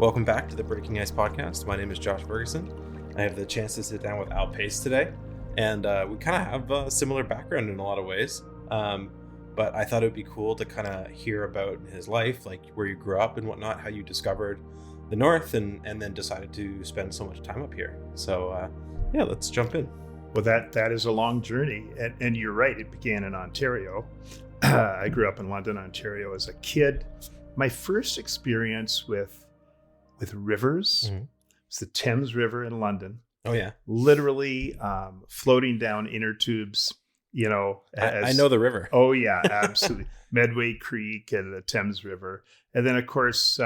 Welcome back to the Breaking Ice Podcast. My name is Josh Ferguson. I have the chance to sit down with Al Pace today, and we kind of have a similar background in a lot of ways. But I thought it would be cool to kind of hear about his life, like where you grew up and whatnot, how you discovered the North, and then decided to spend so much time up here. So let's jump in. Well, that is a long journey, and you're right. It began in Ontario. I grew up in London, Ontario as a kid. My first experience with rivers was the Thames River in London. Oh yeah, literally floating down inner tubes. You know, I know the river. Oh yeah, absolutely. Medway Creek and the Thames River, and then of course,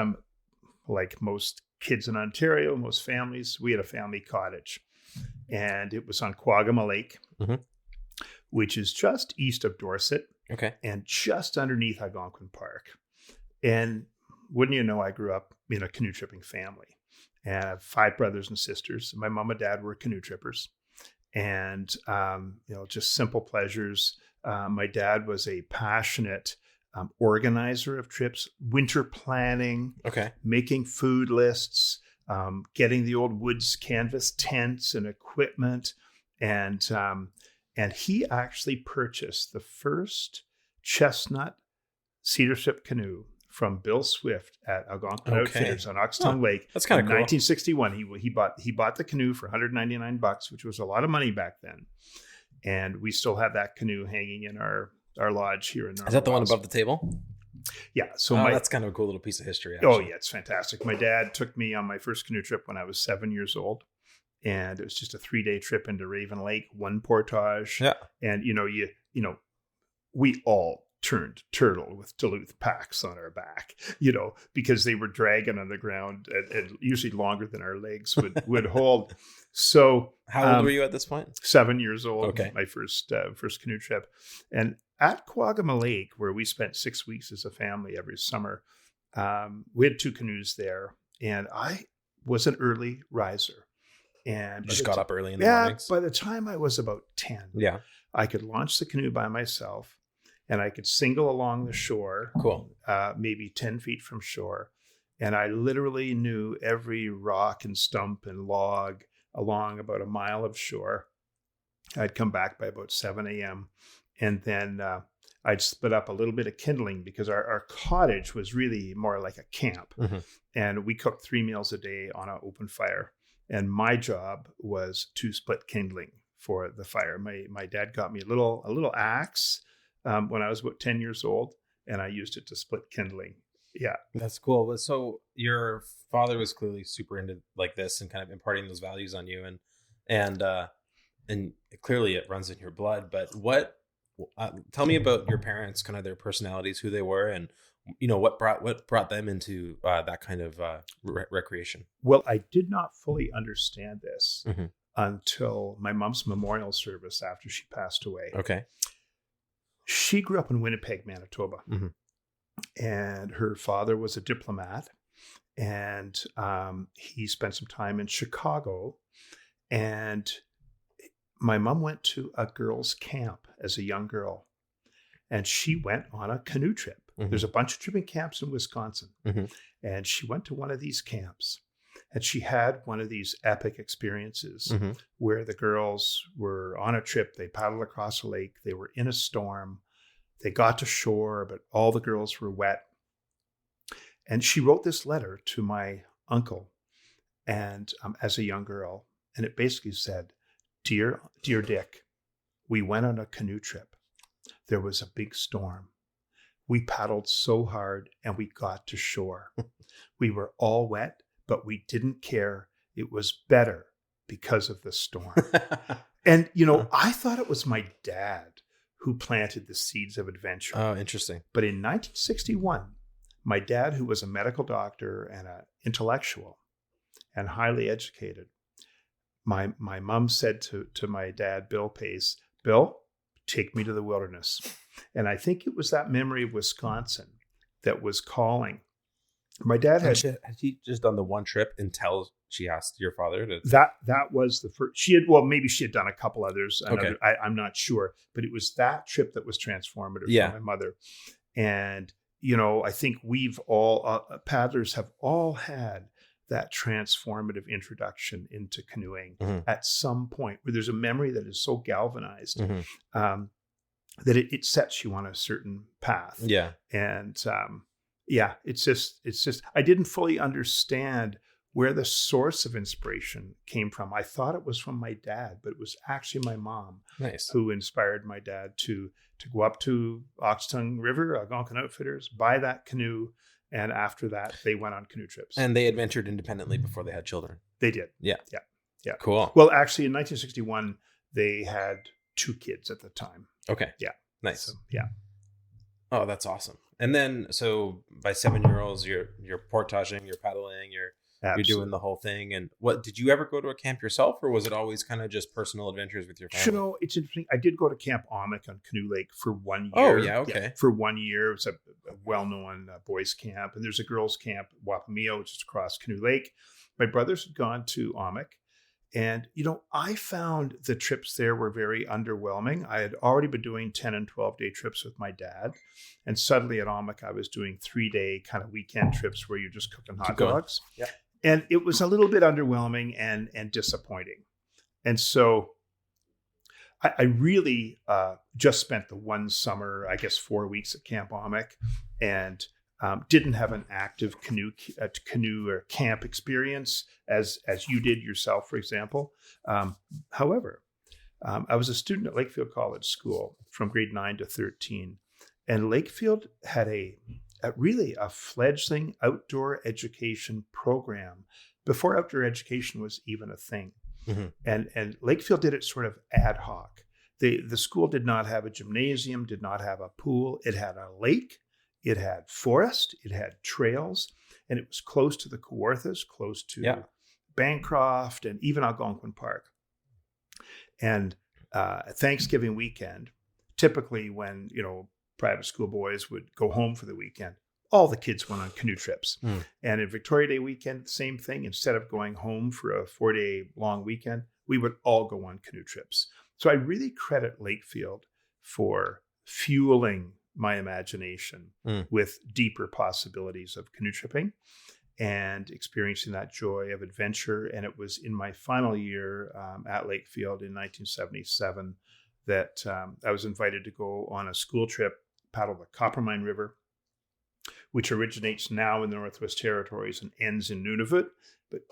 like most kids in Ontario, most families, we had a family cottage, and it was on Quagama Lake, which is just east of Dorset. Okay, and just underneath Algonquin Park. And wouldn't you know, I grew up in a canoe tripping family, and I have 5 brothers and sisters. My mom and dad were canoe trippers, and just simple pleasures. My dad was a passionate organizer of trips, winter planning, making food lists, getting the old woods canvas tents and equipment, and he actually purchased the first chestnut cedar strip canoe from Bill Swift at Algonquin Outfitters on Oxtongue Lake. That's kind of cool. 1961. He bought the canoe for $199, which was a lot of money back then. And we still have that canoe hanging in our lodge here in North. Is that the one above the table? Yeah. So that's kind of a cool little piece of history, actually. Oh yeah, it's fantastic. My dad took me on my first canoe trip when I was 7 years old. And it was just a 3-day trip into Raven Lake, one portage. Yeah. And we all turned turtle with Duluth packs on our back, because they were dragging on the ground and usually longer than our legs would hold. So how old were you at this point? 7 years old. Okay. My first canoe trip. And at Quagama Lake, where we spent 6 weeks as a family every summer, we had 2 canoes there, and I was an early riser. And you just got up early in the mornings? By the time I was about 10, I could launch the canoe by myself, and I could single along the shore, maybe 10 feet from shore. And I literally knew every rock and stump and log along about a mile of shore. I'd come back by about 7 a.m. And then I'd split up a little bit of kindling, because our cottage was really more like a camp. And we cooked 3 meals a day on an open fire. And my job was to split kindling for the fire. My dad got me a little axe when I was about 10 years old, and I used it to split kindling. Yeah. That's cool. So your father was clearly super into like this and kind of imparting those values on you, and clearly it runs in your blood. But tell me about your parents, kind of their personalities, who they were, and what brought them into that kind of recreation. Well, I did not fully understand this until my mom's memorial service after she passed away. Okay. She grew up in Winnipeg, Manitoba, and her father was a diplomat, and he spent some time in Chicago. And my mom went to a girls' camp as a young girl, and she went on a canoe trip. There's a bunch of tripping camps in Wisconsin, and she went to one of these camps, and she had one of these epic experiences where the girls were on a trip. They paddled across a lake. They were in a storm. They got to shore, but all the girls were wet. And she wrote this letter to my uncle, and as a young girl, and it basically said, "Dear Dick, we went on a canoe trip. There was a big storm. We paddled so hard and we got to shore. We were all wet, but we didn't care. It was better because of the storm." And, I thought it was my dad who planted the seeds of adventure. Oh, interesting. But in 1961, my dad, who was a medical doctor and an intellectual and highly educated, my mom said to my dad, Bill Pace, "Bill, take me to the wilderness." And I think it was that memory of Wisconsin that was calling. My dad had he just done the one trip until she asked your father to. That was the first. Maybe she had done a couple others. I'm not sure, but it was that trip that was transformative for my mother. And I think we've all paddlers have all had that transformative introduction into canoeing Mm-hmm. at some point, where there's a memory that is so galvanized Mm-hmm. that it sets you on a certain path. Yeah. And it's just, I didn't fully understand where the source of inspiration came from. I thought it was from my dad, but it was actually my mom Nice. who inspired my dad to go up to Oxtongue River, Algonquin Outfitters, buy that canoe. And after that, they went on canoe trips. And they adventured independently before they had children. They did. Yeah. Yeah. Cool. Well, actually, in 1961, they had 2 kids at the time. Okay. Yeah. Nice. So, yeah. Oh, that's awesome. And then, so by 7-year-olds, you're portaging, you're paddling, you're doing the whole thing. And what, did you ever go to a camp yourself, or was it always kind of just personal adventures with your family? You know, it's interesting. I did go to Camp Amick on Canoe Lake for 1 year. Oh, yeah. Okay. Yeah, for 1 year. It was a well-known boys camp. And there's a girls camp, Wapameo, which is across Canoe Lake. My brothers had gone to Amick. And, you know, I found the trips there were very underwhelming. I had already been doing 10 and 12-day trips with my dad. And suddenly at Amick, I was doing 3-day kind of weekend trips where you're just cooking hot dogs. Yeah. And it was a little bit underwhelming and disappointing. And so I really just spent the one summer, I guess 4 weeks at Camp Amick, and didn't have an active canoe or camp experience as you did yourself, for example. However, I was a student at Lakefield College School from grade 9 to 13, and Lakefield had really a fledgling outdoor education program before outdoor education was even a thing. Mm-hmm. And Lakefield did it sort of ad hoc. The school did not have a gymnasium, did not have a pool. It had a lake. It had forest, it had trails, and it was close to the Kawarthas, close to Bancroft, and even Algonquin Park. And Thanksgiving weekend, typically when, you know, private school boys would go home for the weekend, all the kids went on canoe trips. Mm. And in Victoria Day weekend, same thing. Instead of going home for a 4-day long weekend, we would all go on canoe trips. So I really credit Lakefield for fueling my imagination with deeper possibilities of canoe tripping and experiencing that joy of adventure. And it was in my final year at Lakefield in 1977 that I was invited to go on a school trip, paddle the Coppermine River, which originates now in the Northwest Territories and ends in Nunavut.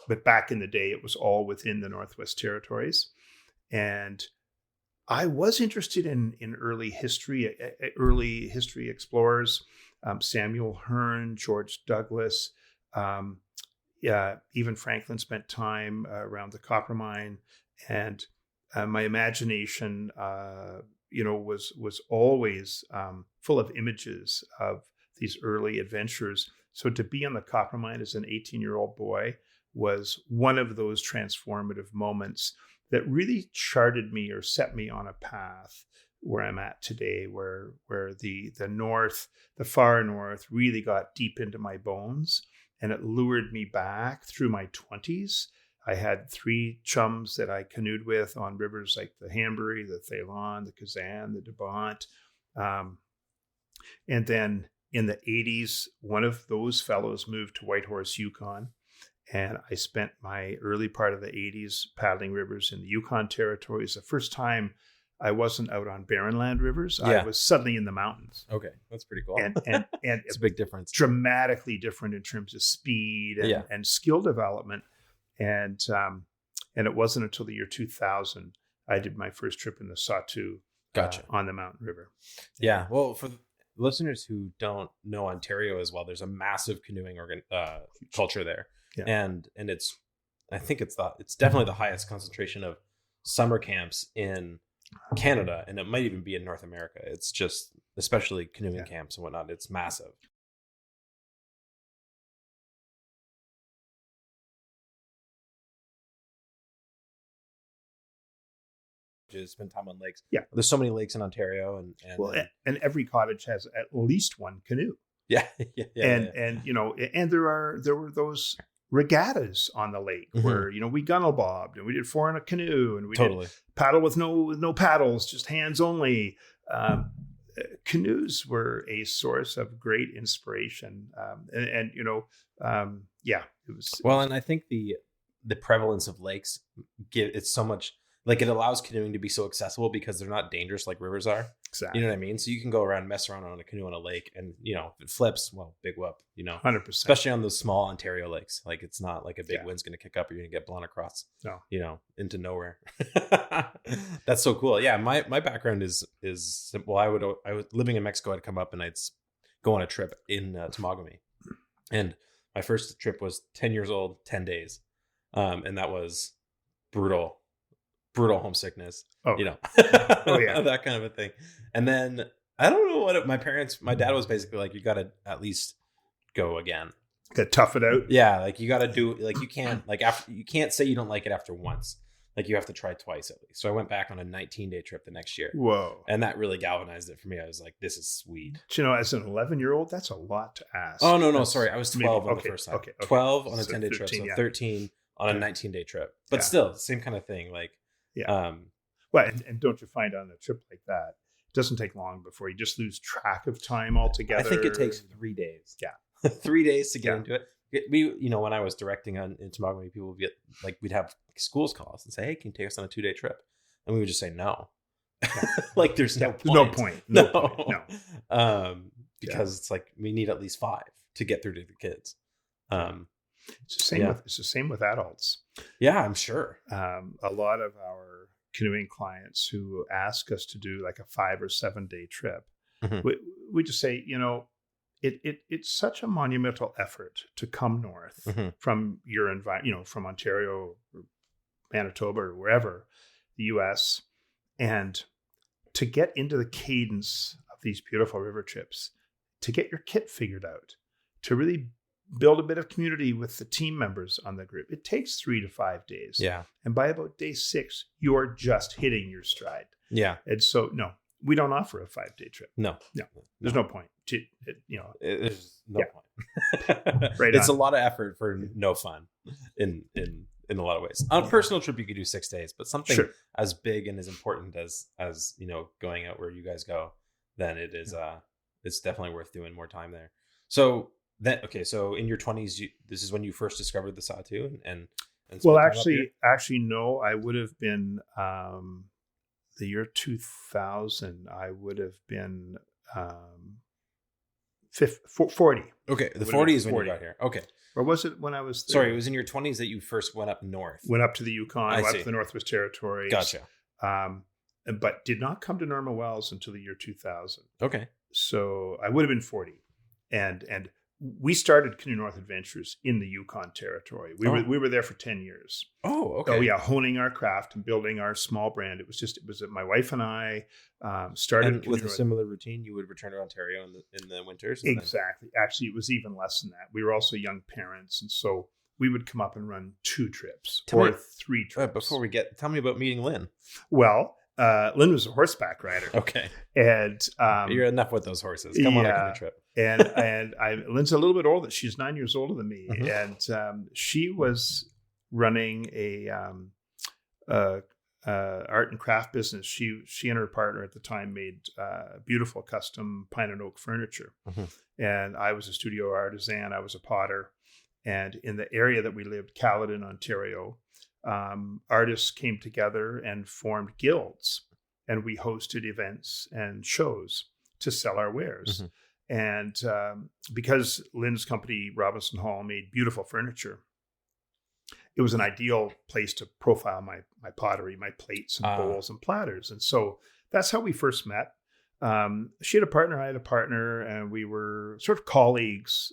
But back in the day, it was all within the Northwest Territories. And I was interested in early history explorers, Samuel Hearn, George Douglas, even Franklin spent time around the Coppermine, and my imagination, was always full of images of these early adventures. So to be on the Coppermine as an 18-year-old boy was one of those transformative moments that really charted me or set me on a path where I'm at today, where the north, the far north, really got deep into my bones, and it lured me back through my 20s. I had 3 chums that I canoed with on rivers like the Hanbury, the Thalon, the Kazan, the Devant. And then in the 80s, one of those fellows moved to Whitehorse, Yukon. And I spent my early part of the 80s paddling rivers in the Yukon territories. The first time I wasn't out on barren land rivers. I was suddenly in the mountains. Okay, that's pretty cool. And it's a big difference. Dramatically different in terms of speed and skill development. And it wasn't until the year 2000 I did my first trip in the Sawtoo on the Mountain River. Yeah, well, for the listeners who don't know Ontario as well, there's a massive canoeing culture there. Yeah. And I think it's definitely the highest concentration of summer camps in Canada, and it might even be in North America. It's just, especially canoeing camps and whatnot, it's massive. Spend time on lakes. Yeah, there's so many lakes in Ontario, and every cottage has at least one canoe. And you know, and there were those regattas on the lake where, you know, we gunnel bobbed and we did 4 in a canoe, and we did paddle with no paddles, just hands only. Canoes were a source of great inspiration, and you know, yeah, it was. Well, and I think the prevalence of lakes it's so much, like, it allows canoeing to be so accessible because they're not dangerous like rivers are. Exactly. You know what I mean? So you can go around, mess around on a canoe on a lake, and if it flips, well, big whoop. 100%. Especially on those small Ontario lakes, like it's not like a big Yeah. wind's going to kick up, or you're going to get blown across. No. Into nowhere. That's so cool. Yeah, my background is well, I was living in Mexico. I'd come up and I'd go on a trip in Temagami, and my first trip was 10 years old, 10 days, and that was brutal homesickness. Oh, oh yeah, that kind of a thing. And then I don't know what my dad was basically like, you got to at least go again. Got to tough it out. Yeah, like you got to do, like, you can't, like, after, you can't say you don't like it after once. Like, you have to try twice at least. So I went back on a 19-day trip the next year. Whoa. And that really galvanized it for me. I was like, this is sweet. Do as an 11-year-old, that's a lot to ask. Oh, no, sorry. I was 12 on the first time. Okay. 12 on a 10-day 13, trip. So yeah. 13 on a 19-day trip. But still, same kind of thing. Like, yeah. Well, and don't you find on a trip like that, it doesn't take long before you just lose track of time altogether? I think it takes 3 days. Yeah. 3 days to get into it. We, when I was directing in Temagami, people would get, like, we'd have schools call us and say, hey, can you take us on a 2-day trip? And we would just say no. Like, there's no point. No point. Because it's like, we need at least 5 to get through to the kids. It's the same with adults. Yeah, I'm sure. A lot of our canoeing clients who ask us to do like a 5 or 7 day trip, we just say, it's such a monumental effort to come north from your environment, from Ontario or Manitoba or wherever, the US, and to get into the cadence of these beautiful river trips, to get your kit figured out, to really build a bit of community with the team members on the group. It takes 3 to 5 days. Yeah. And by about day 6, you're just hitting your stride. Yeah. And so, no, we don't offer a 5-day trip. No. There's no point. There's no point. Right. It's a lot of effort for no fun in a lot of ways. On a personal trip, you could do 6 days, but something as big and as important as going out where you guys go, then it is, it's definitely worth doing more time there. So so in your 20s, this is when you first discovered the Sawtooth and well, actually, no, I would have been, the year 2000, I would have been 40. Okay, the 40 is when you got here. Okay. Or was it when I was 30? Sorry, it was in your 20s that you first went up north. Went up to the Yukon, went up to the Northwest Territories. Gotcha. But did not come to Norma Wells until the year 2000. Okay. So I would have been 40. And we started Canoe North Adventures in the Yukon Territory. We were there for 10 years. Oh, okay. Oh, yeah, honing our craft and building our small brand. It was my wife and I started. And with a similar routine, you would return to Ontario in the winters? Exactly. Actually, it was even less than that. We were also young parents, and so we would come up and run 2 trips or 3 trips. Tell me about meeting Lynn. Well, Lynn was a horseback rider. Okay. And you're enough with those horses. Come on a canoe trip. and Lynn's a little bit older. She's 9 years older than me. Mm-hmm. And she was running a art and craft business. She and her partner at the time made beautiful custom pine and oak furniture. Mm-hmm. And I was a studio artisan. I was a potter. And in the area that we lived, Caledon, Ontario, artists came together and formed guilds, and we hosted events and shows to sell our wares. Mm-hmm. And because Lynn's company, Robinson Hall, made beautiful furniture, it was an ideal place to profile my pottery, my plates and bowls and platters. And so that's how we first met. She had a partner, I had a partner, and we were sort of colleagues.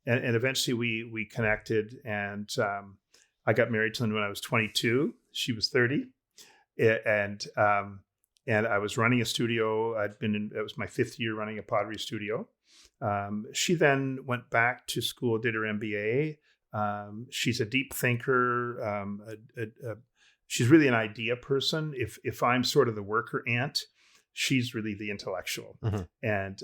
And eventually we connected, and I got married to Lynn when I was 22. She was 30. And I was running a studio. It was my 5th year running a pottery studio. She then went back to school, did her MBA. She's a deep thinker. She's really an idea person. If I'm sort of the worker ant, she's really the intellectual, and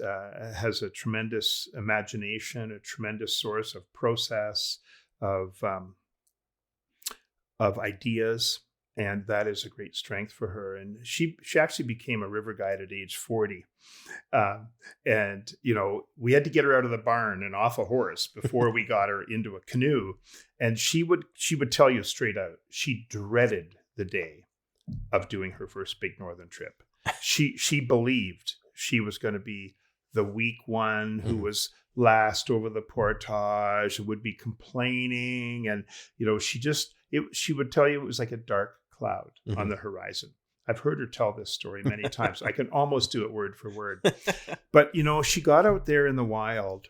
has a tremendous imagination, a tremendous source of process, of ideas. And that is a great strength for her. And she actually became a river guide at age 40. And, we had to get her out of the barn and off a horse before we got her into a canoe. And she would tell you straight out, she dreaded the day of doing her first big northern trip. She believed she was going to be the weak one who was last over the portage and would be complaining. And, she would tell you it was like a dark cloud on the horizon. I've heard her tell this story many times. I can almost do it word for word. But, she got out there in the wild,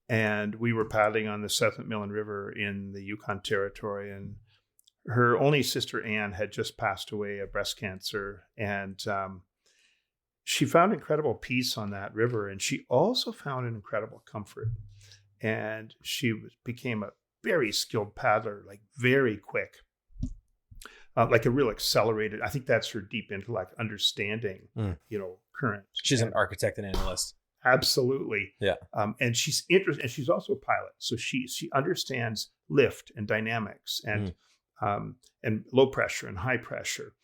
and we were paddling on the South McMillan River in the Yukon Territory. And her only sister, Anne, had just passed away of breast cancer. And she found incredible peace on that river. And she also found an incredible comfort. And she became a very skilled paddler, like very quick. Like a real accelerated, I think that's her deep intellect, understanding, current. She's an architect and analyst. Absolutely. Yeah. And she's interested, and she's also a pilot. So she understands lift and dynamics and low pressure and high pressure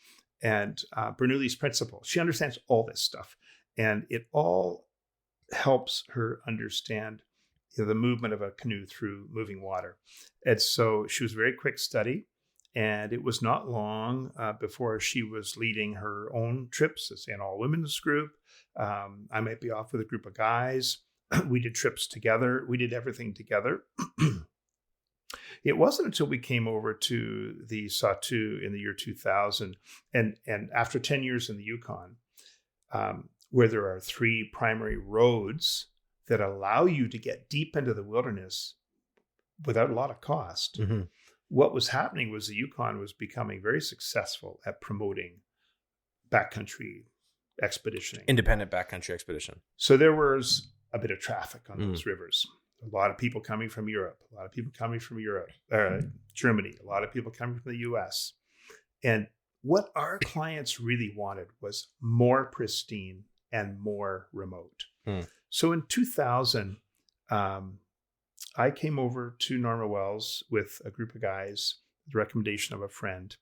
and Bernoulli's principle. She understands all this stuff. And it all helps her understand the movement of a canoe through moving water. And so she was a very quick study. And it was not long before she was leading her own trips as an all-women's group. I might be off with a group of guys. We did trips together. We did everything together. It wasn't until we came over to the Satu in the year 2000, and after 10 years in the Yukon, where there are 3 primary roads that allow you to get deep into the wilderness without a lot of cost. What was happening was the Yukon was becoming very successful at promoting backcountry expeditioning. Independent backcountry expedition. So there was a bit of traffic on those rivers. A lot of people coming from Europe, a lot of people coming from Germany, a lot of people coming from the US. And what our clients really wanted was more pristine and more remote. So in 2000, I came over to Norma Wells with a group of guys, the recommendation of a friend,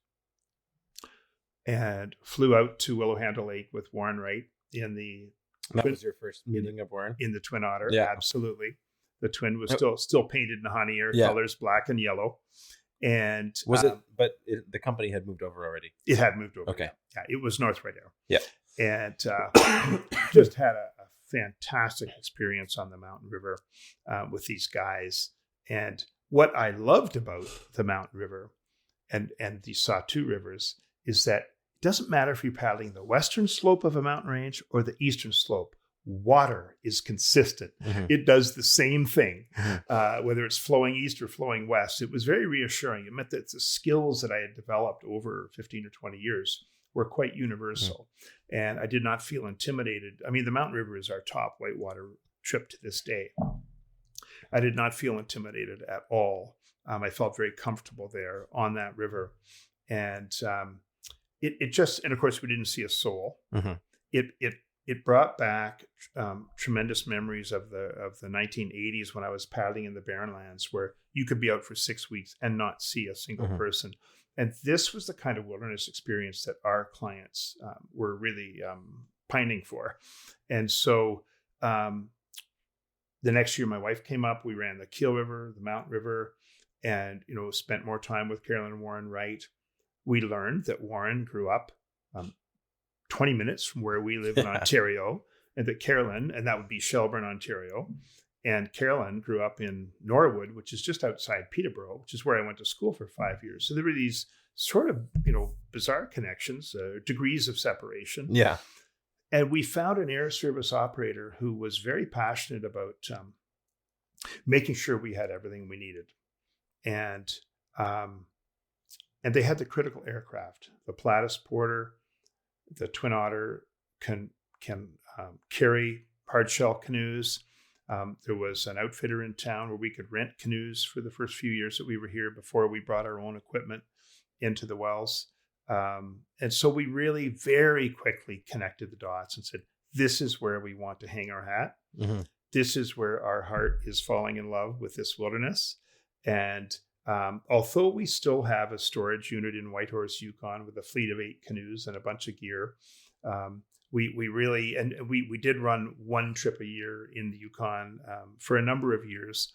and flew out to Willowhandle Lake with Warren Wright in the... That was your first meeting of Warren? In the Twin Otter, yeah. Absolutely. The Twin was still painted in honey air colors, black and yellow. And was the company had moved over already? It had moved over. Okay. Yeah, it was North Rideau. Yeah. And just had a fantastic experience on the Mountain River with these guys. And what I loved about the Mountain River and the Satu rivers is that it doesn't matter if you're paddling the western slope of a mountain range or the eastern slope. Water is consistent. It does the same thing, whether it's flowing east or flowing west. It was very reassuring. It meant that the skills that I had developed over 15 or 20 years were quite universal. And I did not feel intimidated. I mean, the Mountain River is our top whitewater trip to this day. I did not feel intimidated at all. I felt very comfortable there on that river. And it just, and of course we didn't see a soul. It brought back tremendous memories of the 1980s when I was paddling in the Barren Lands, where you could be out for 6 weeks and not see a single person. And this was the kind of wilderness experience that our clients were really pining for. And so the next year, my wife came up. We ran the Keel River, the Mountain River, and spent more time with Carolyn and Warren Wright. We learned that Warren grew up 20 minutes from where we live in Ontario, and that Carolyn, and that would be Shelburne, Ontario, and Carolyn grew up in Norwood, which is just outside Peterborough, which is where I went to school for 5 years. So there were these sort of, bizarre connections, degrees of separation. Yeah. And we found an air service operator who was very passionate about making sure we had everything we needed. And they had the critical aircraft. The Platus Porter, the Twin Otter can carry hard shell canoes. There was an outfitter in town where we could rent canoes for the first few years that we were here before we brought our own equipment into the wells. And so we really very quickly connected the dots and said, this is where we want to hang our hat. This is where our heart is falling in love with this wilderness. And Although we still have a storage unit in Whitehorse, Yukon, with a fleet of 8 canoes and a bunch of gear, we really, and we did run one trip a year in the Yukon for a number of years,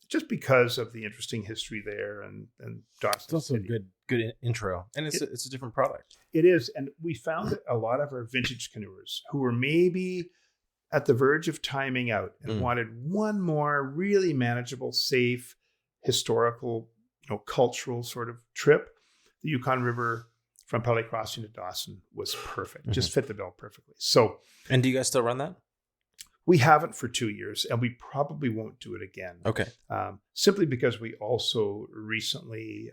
just because of the interesting history there and Dawson It's also City. a good intro, and it's a different product. It is, and we found that a lot of our vintage canoers who were maybe at the verge of timing out and wanted one more really manageable, safe, historical, cultural sort of trip, the Yukon River from Pelly Crossing to Dawson was perfect. Just fit the bill perfectly. So, and do you guys still run that? We haven't for 2 years, and we probably won't do it again. Okay. Simply because we also recently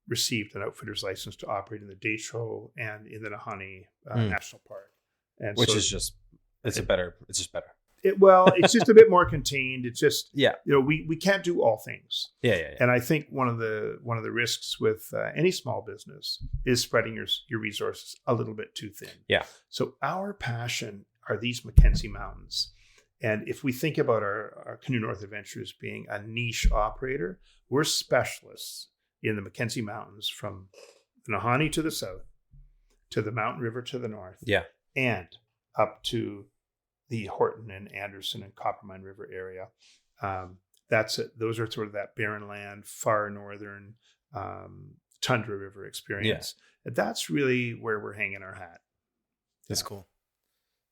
received an outfitter's license to operate in the Deschaux and in the Nahanni National Park. And which so is just, it's just better. It's just a bit more contained. It's just, yeah, we can't do all things. Yeah. And I think one of the risks with any small business is spreading your resources a little bit too thin. Yeah. So our passion are these Mackenzie Mountains. And if we think about our Canoe North Adventures being a niche operator, we're specialists in the Mackenzie Mountains, from the Nahanni to the south, to the Mountain River to the north, and up to the Horton and Anderson and Coppermine River area. That's it. Those are sort of that barren land, far northern Tundra River experience. Yeah. That's really where we're hanging our hat. That's cool.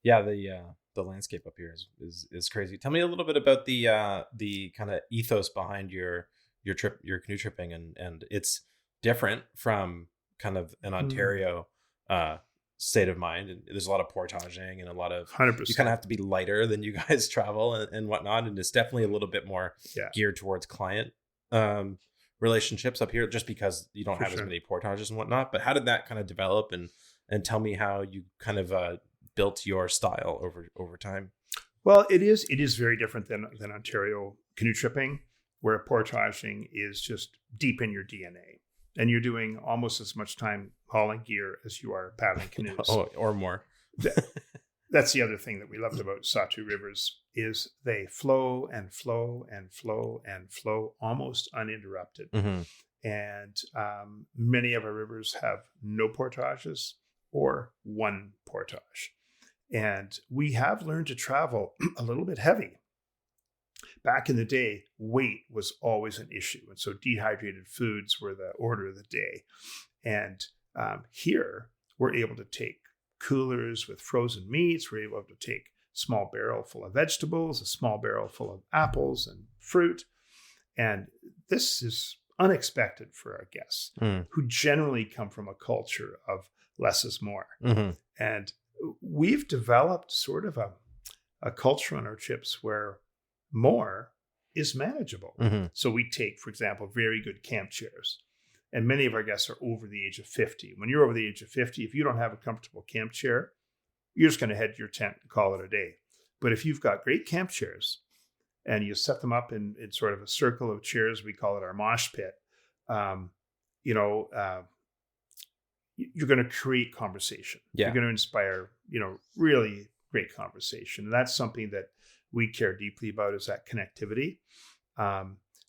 Yeah, the landscape up here is crazy. Tell me a little bit about the kind of ethos behind your canoe tripping, and it's different from kind of an Ontario state of mind, and there's a lot of portaging and a lot of 100%. You kind of have to be lighter than you guys travel and whatnot, and it's definitely a little bit more geared towards client relationships up here, just because you don't have as many portages and whatnot. But how did that kind of develop, and tell me how you kind of built your style over time? Well, it is very different than Ontario canoe tripping, where portaging is just deep in your DNA. And you're doing almost as much time hauling gear as you are paddling canoes. Or more. That's the other thing that we loved about Sahtu rivers, is they flow and flow and flow and flow almost uninterrupted. And many of our rivers have no portages or one portage. And we have learned to travel a little bit heavy. Back in the day, weight was always an issue. And so dehydrated foods were the order of the day. And here, we're able to take coolers with frozen meats. We're able to take a small barrel full of vegetables, a small barrel full of apples and fruit. And this is unexpected for our guests, who generally come from a culture of less is more. And we've developed sort of a culture on our trips where more is manageable. So we take, for example, very good camp chairs. And many of our guests are over the age of 50. When you're over the age of 50, if you don't have a comfortable camp chair, you're just going to head to your tent and call it a day. But if you've got great camp chairs and you set them up in sort of a circle of chairs, we call it our mosh pit, you're going to create conversation. Yeah. You're going to inspire, really great conversation. And that's something that we care deeply about, is that connectivity.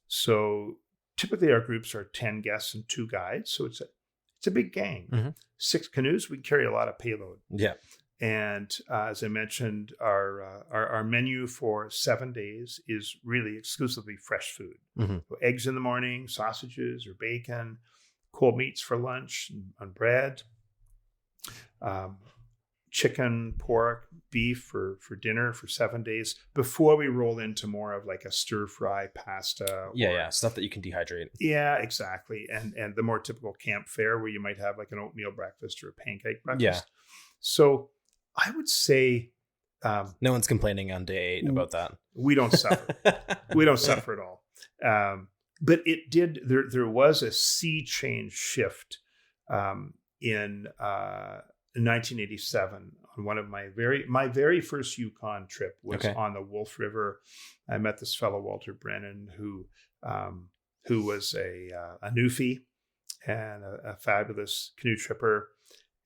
So typically our groups are 10 guests and 2 guides. So it's a big gang. 6 canoes, we carry a lot of payload. Yeah. And as I mentioned, our menu for 7 days is really exclusively fresh food. So eggs in the morning, sausages or bacon, cold meats for lunch and bread, chicken, pork, beef for dinner for 7 days, before we roll into more of like a stir fry pasta. Stuff that you can dehydrate. Yeah, exactly. And the more typical camp fare, where you might have like an oatmeal breakfast or a pancake breakfast. Yeah. So I would say no one's complaining on day 8 about that. We don't suffer. We don't suffer at all. But it did. There was a sea change shift in 1987 on one of my very first Yukon trip was on the Wolf River. I met this fellow Walter Brennan who was a Newfie and a fabulous canoe tripper,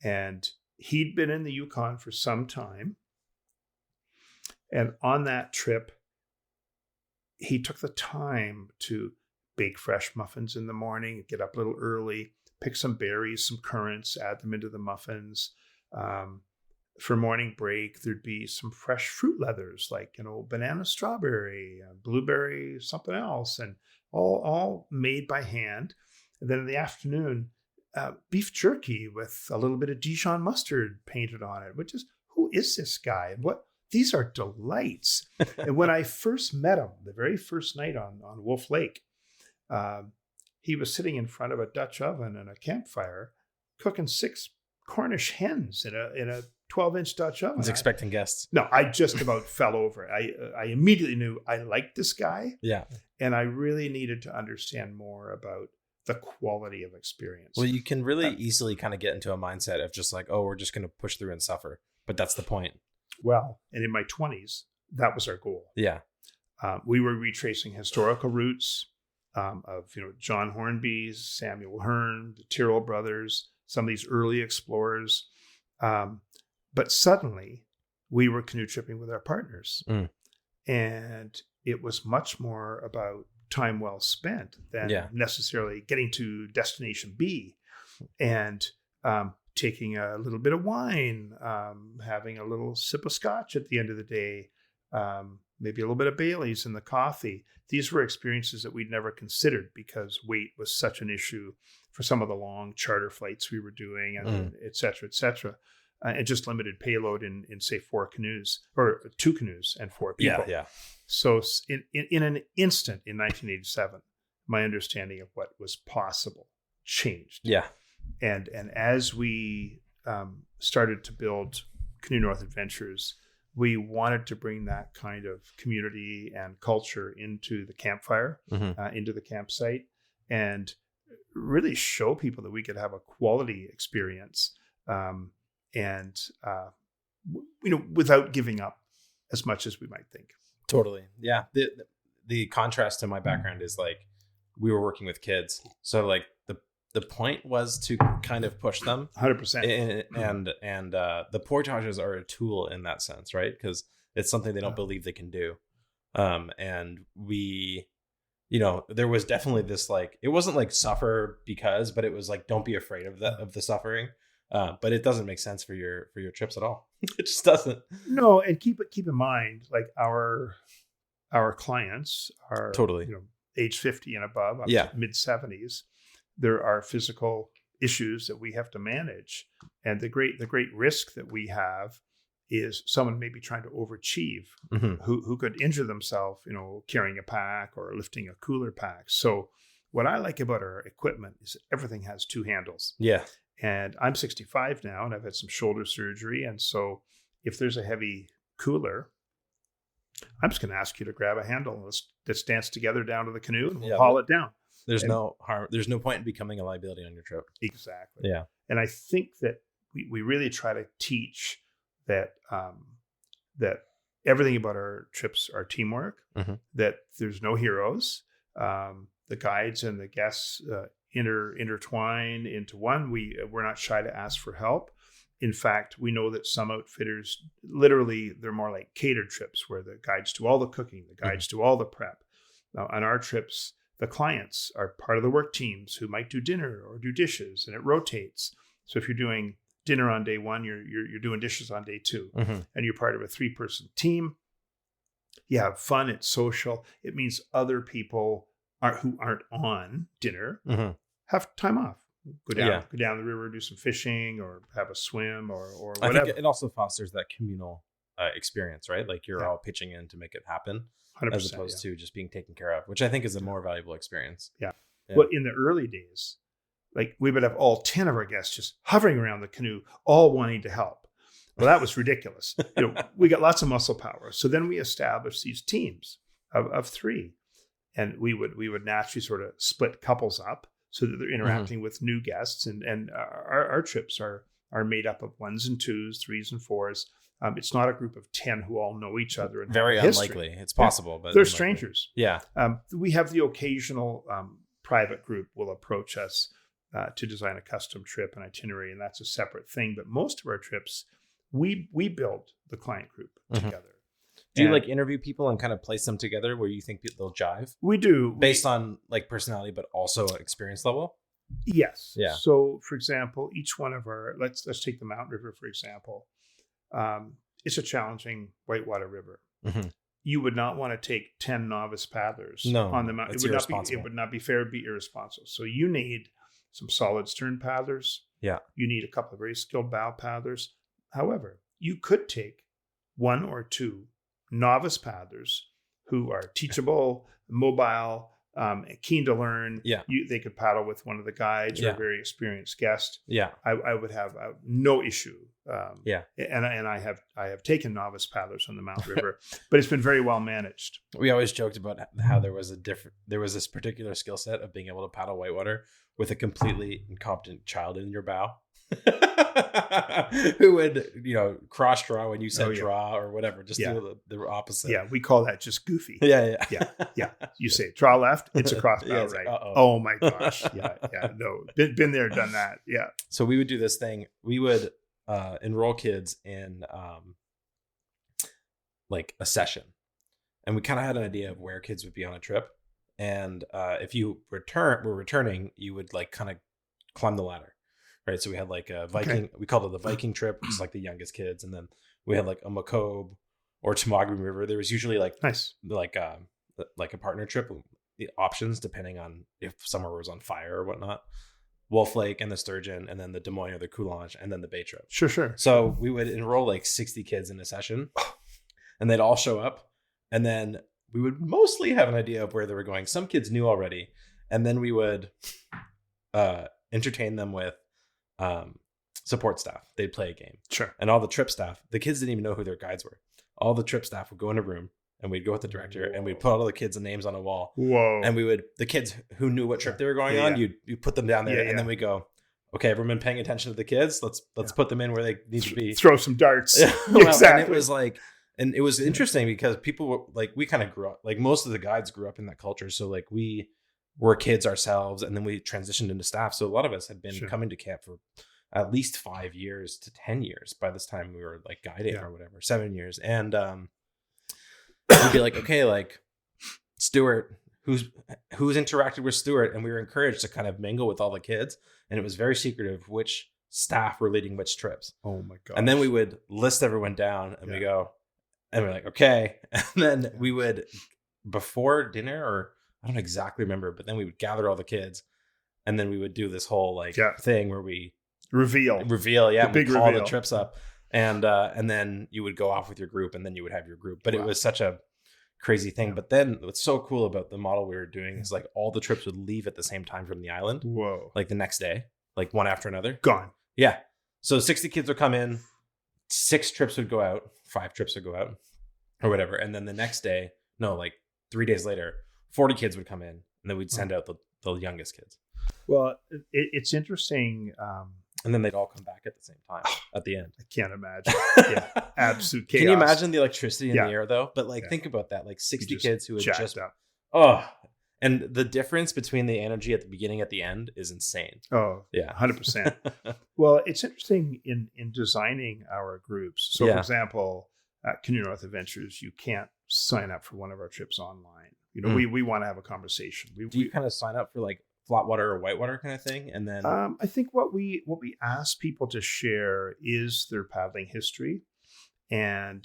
and he'd been in the Yukon for some time. And on that trip, he took the time to bake fresh muffins in the morning, get up a little early, pick some berries, some currants, add them into the muffins. For morning break, there'd be some fresh fruit leathers, like, banana, strawberry, blueberry, something else, and all made by hand. And then in the afternoon, beef jerky with a little bit of Dijon mustard painted on it, which is, who is this guy? And these are delights. And when I first met him, the very first night on Wolf Lake, he was sitting in front of a Dutch oven and a campfire, cooking 6 Cornish hens in a 12-inch Dutch oven. I was expecting guests. No, I just about fell over. I immediately knew I liked this guy. Yeah. And I really needed to understand more about the quality of experience. Well, you can really easily kind of get into a mindset of just like, oh, we're just going to push through and suffer. But that's the point. Well, and in my 20s, that was our goal. Yeah. We were retracing historical roots of, John Hornby's, Samuel Hearn, the Tyrrell brothers, some of these early explorers. But suddenly we were canoe tripping with our partners. And it was much more about time well spent than necessarily getting to destination B and taking a little bit of wine, having a little sip of scotch at the end of the day, maybe a little bit of Bailey's in the coffee. These were experiences that we'd never considered because weight was such an issue for some of the long charter flights we were doing, and et cetera, et cetera. And just limited payload in say 4 canoes or 2 canoes and 4 people. Yeah. So in an instant in 1987, my understanding of what was possible changed. Yeah. And as we started to build Canoe North Adventures, we wanted to bring that kind of community and culture into the campfire, into the campsite, and really show people that we could have a quality experience. Without giving up as much as we might think. Totally. Yeah. The contrast to my background is like we were working with kids. So like the point was to kind of push them 100%. And the portages are a tool in that sense, right? Because it's something they don't believe they can do. And we, there was definitely this, like, it wasn't like suffer because, but it was like, don't be afraid of the suffering. But it doesn't make sense for your trips at all. It just doesn't. No, and keep in mind, like our clients are totally age 50 and above, up to mid 70s. There are physical issues that we have to manage, and the great risk that we have is someone maybe trying to overachieve, who could injure themselves, carrying a pack or lifting a cooler pack. So what I like about our equipment is that everything has 2 handles. Yeah. And I'm 65 now, and I've had some shoulder surgery. And so if there's a heavy cooler, I'm just going to ask you to grab a handle and let's dance together down to the canoe and we'll haul it down. There's no harm. There's no point in becoming a liability on your trip. Exactly. Yeah. And I think that we really try to teach that that everything about our trips are teamwork, that there's no heroes. The guides and the guests intertwine into one. We're not shy to ask for help. In fact, we know that some outfitters, literally, they're more like catered trips where the guides do all the cooking, the guides do all the prep. Now, on our trips, the clients are part of the work teams who might do dinner or do dishes, and it rotates. So if you're doing dinner on day 1, you're doing dishes on day 2, and you're part of a 3-person team. You have fun. It's social. It means other people who aren't on dinner have time off. Go down the river, do some fishing, or have a swim, or whatever. I think it also fosters that communal experience, right? Like you're all pitching in to make it happen, 100%, as opposed to just being taken care of, which I think is a more valuable experience. Yeah. Well, in the early days, like we would have all 10 of our guests just hovering around the canoe, all wanting to help. Well, that was ridiculous. We got lots of muscle power. So then we established these teams of 3. And we would naturally sort of split couples up so that they're interacting with new guests. And our trips are made up of 1s and 2s, 3s and 4s. It's not a group of 10 who all know each other. And very unlikely. It's possible, but they're unlikely. Strangers. Yeah. We have the occasional private group will approach us to design a custom trip and itinerary, and that's a separate thing. But most of our trips, we build the client group together. Do you like interview people and kind of place them together where you think they'll jive? We do. Based on like personality, but also experience level? Yes. Yeah. So, for example, each one of our, let's take the Mountain River, for example. It's a challenging whitewater river. Mm-hmm. You would not want to take 10 novice paddlers on the mountain. It would not be fair, it'd be irresponsible. So you need some solid stern paddlers. Yeah. You need a couple of very skilled bow paddlers. However, you could take 1 or 2 novice paddlers who are teachable, mobile, keen to learn. Yeah. They could paddle with one of the guides or a very experienced guest. Yeah. I would have no issue. Yeah. And I have taken novice paddlers on the Mountain River, but it's been very well managed. We always joked about how there was this particular skill set of being able to paddle whitewater with a completely incompetent child in your bow. Who would cross draw when you said draw or whatever, just do the opposite. Yeah, we call that just goofy. Yeah. You say draw left, it's a cross bow right. Like, oh my gosh. Yeah. No, been there, done that. Yeah. So we would do this thing. We would enroll kids in like a session, and we kind of had an idea of where kids would be on a trip. And if you were returning, you would like kind of climb the ladder. Right, so we had like a Viking. We called it the Viking trip, which is like the youngest kids, and then we had like a Macobe or Temagami River. There was usually like like a partner trip, the options depending on if somewhere was on fire or whatnot. Wolf Lake and the Sturgeon, and then the Des Moines or the Coulange, and then the Bay trip. Sure. So we would enroll like 60 kids in a session, and they'd all show up, and then we would mostly have an idea of where they were going. Some kids knew already, and then we would entertain them with support staff. They'd play a game. Sure. And all the trip staff, the kids didn't even know who their guides were. All the trip staff would go in a room, and we'd go with the director. Whoa. And we'd put all the kids' names on a wall. Whoa. And the kids who knew what trip they were going on, you put them down there, and then we go, okay, everyone been paying attention to the kids. Let's put them in where they need to be. Throw some darts. Well, exactly. And it was like, and it was interesting because people were like, we kind of grew up, like most of the guides grew up in that culture. So like we were kids ourselves, and then we transitioned into staff. So a lot of us had been coming to camp for at least 5 years to 10 years by this time we were like guiding or whatever, 7 years. And we'd be like, okay, like Stuart, who's interacted with Stuart, and we were encouraged to kind of mingle with all the kids, and it was very secretive which staff were leading which trips. Oh my god. And then we would list everyone down, and we go, and we're like, okay. And then we would, before dinner, or I don't exactly remember, but then we would gather all the kids, and then we would do this whole like thing where we reveal, the big call reveal. the trips up, and then you would go off with your group, and then you would have your group. But it was such a crazy thing. But then what's so cool about the model we were doing is like all the trips would leave at the same time from the island. Whoa! Like the next day, like one after another, gone. Yeah. So 60 kids would come in, 6 trips would go out, 5 trips would go out, or whatever, and then the next day, like 3 days later, 40 kids would come in, and then we'd send out the youngest kids. Well, it's interesting. And then they'd all come back at the same time at the end. I can't imagine. Yeah, absolute chaos. Can you imagine the electricity in the air, though? But think about that. Like 60 kids who had just up. And the difference between the energy at the beginning at the end is insane. Oh, yeah, 100%. Well, it's interesting in designing our groups. So, for example, at Canoe North Adventures, you can't sign up for one of our trips online. We want to have a conversation. Do you kind of sign up for like flatwater or whitewater kind of thing? And then I think what we ask people to share is their paddling history. And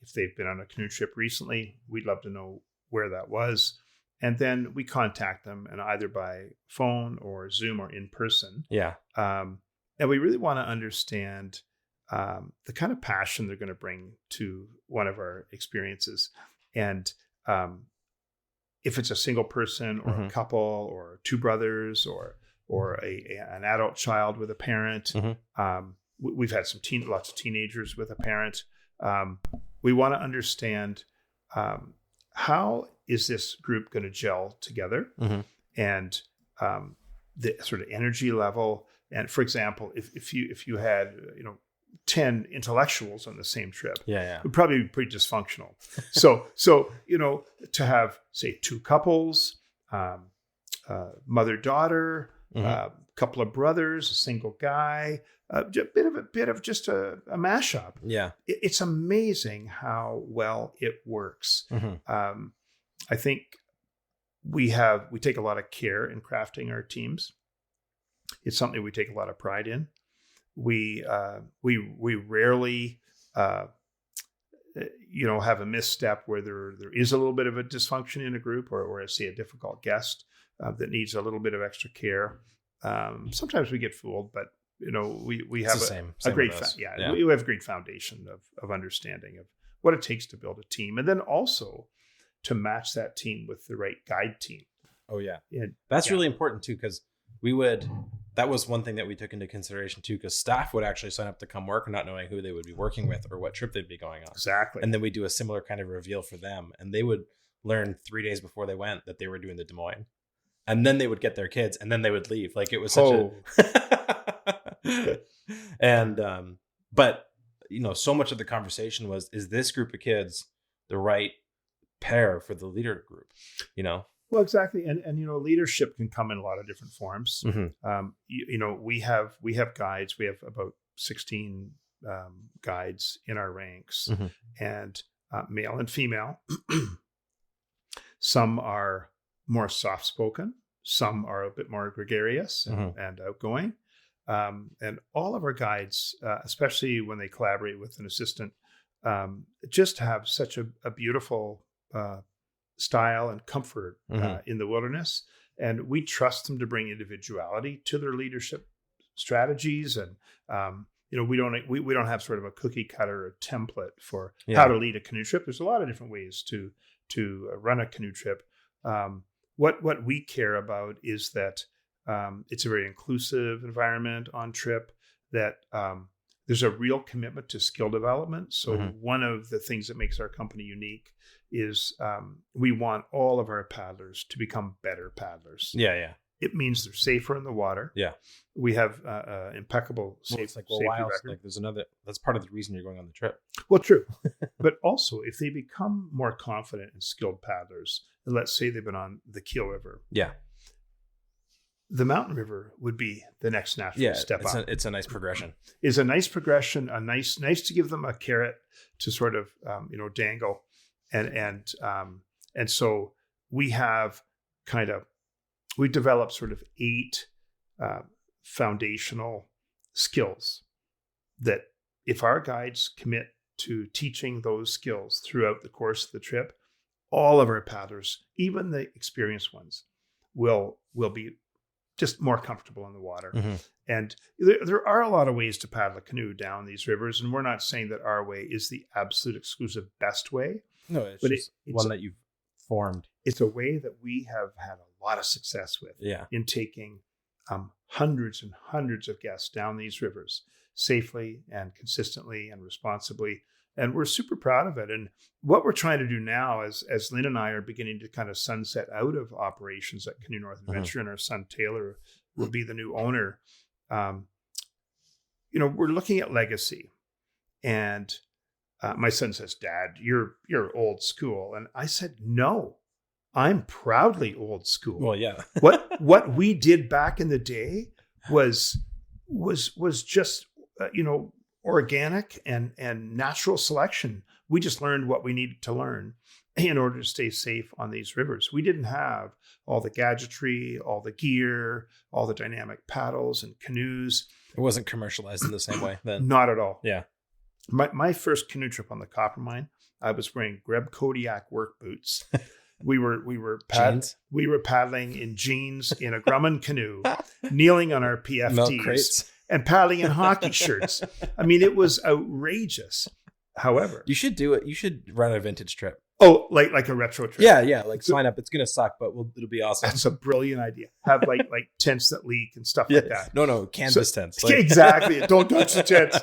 if they've been on a canoe trip recently, we'd love to know where that was. And then we contact them, and either by phone or Zoom or in person. Yeah. And we really want to understand the kind of passion they're going to bring to one of our experiences. And if it's a single person or a couple or 2 brothers or an adult child with a parent, we've had lots of teenagers with a parent. We want to understand how is this group going to gel together, and the sort of energy level. And for example, if you had 10 intellectuals on the same trip, it would probably be pretty dysfunctional. So to have, say, 2 couples, mother-daughter, couple of brothers, a single guy, a bit of just a mashup. Yeah. It's amazing how well it works. Mm-hmm. I think we take a lot of care in crafting our teams. It's something we take a lot of pride in. We rarely, have a misstep where there is a little bit of a dysfunction in a group, or say a difficult guest that needs a little bit of extra care. Sometimes we get fooled, but we have a great we have a great foundation of understanding of what it takes to build a team, and then also to match that team with the right guide team. Oh yeah, that's really important too, because that was one thing that we took into consideration too, because staff would actually sign up to come work not knowing who they would be working with or what trip they'd be going on. Exactly. And then we do a similar kind of reveal for them, and they would learn 3 days before they went that they were doing the Des Moines, and then they would get their kids, and then they would leave. Like, it was such and but so much of the conversation was, is this group of kids the right pair for the leader group? Well, exactly, and leadership can come in a lot of different forms. Mm-hmm. We have guides. We have about 16 guides in our ranks, mm-hmm. and male and female. Some are more soft spoken. Some are a bit more gregarious mm-hmm. and outgoing. And all of our guides, especially when they collaborate with an assistant, just have such a beautiful style and comfort mm-hmm. in the wilderness, and we trust them to bring individuality to their leadership strategies. And we don't have sort of a cookie cutter or template for how to lead a canoe trip. There's a lot of different ways to run a canoe trip. What we care about is that it's a very inclusive environment on trip, that there's a real commitment to skill development. So mm-hmm. one of the things that makes our company unique is we want all of our paddlers to become better paddlers. Yeah. It means they're safer in the water. Yeah. We have impeccable safety record. Like, there's another, that's part of the reason you're going on the trip. Well, true. But also, if they become more confident and skilled paddlers, and let's say they've been on the Keel River. Yeah. The Mountain River would be the next natural step up. It's a nice progression. It's a nice progression, nice to give them a carrot to sort of dangle, and so we developed sort of 8 foundational skills that, if our guides commit to teaching those skills throughout the course of the trip, all of our paddlers, even the experienced ones, will be just more comfortable in the water. Mm-hmm. And there are a lot of ways to paddle a canoe down these rivers, and we're not saying that our way is the absolute exclusive best way. No, it's one that you've formed. It's a way that we have had a lot of success with in taking hundreds and hundreds of guests down these rivers safely and consistently and responsibly. And we're super proud of it. And what we're trying to do now, as Lynn and I are beginning to kind of sunset out of operations at Canoe North Adventure, and our son Taylor will be the new owner, we're looking at legacy. And my son says, "Dad, you're old school." And I said, "No, I'm proudly old school." Well, yeah. What we did back in the day was just organic and natural selection. We just learned what we needed to learn in order to stay safe on these rivers. We didn't have all the gadgetry, all the gear, all the dynamic paddles and canoes. It wasn't commercialized in the same way then. Not at all. Yeah. My first canoe trip on the Coppermine, I was wearing Greb Kodiak work boots. We were paddling in jeans in a Grumman canoe, kneeling on our PFDs and paddling in hockey shirts. I mean, it was outrageous. However, you should do it. You should run a vintage trip. Oh, like a retro trip. Yeah. Like, sign up. It's gonna suck, but it'll be awesome. That's a brilliant idea. Have like tents that leak and stuff like that. No, canvas tents. Like. Exactly. Don't touch the tents.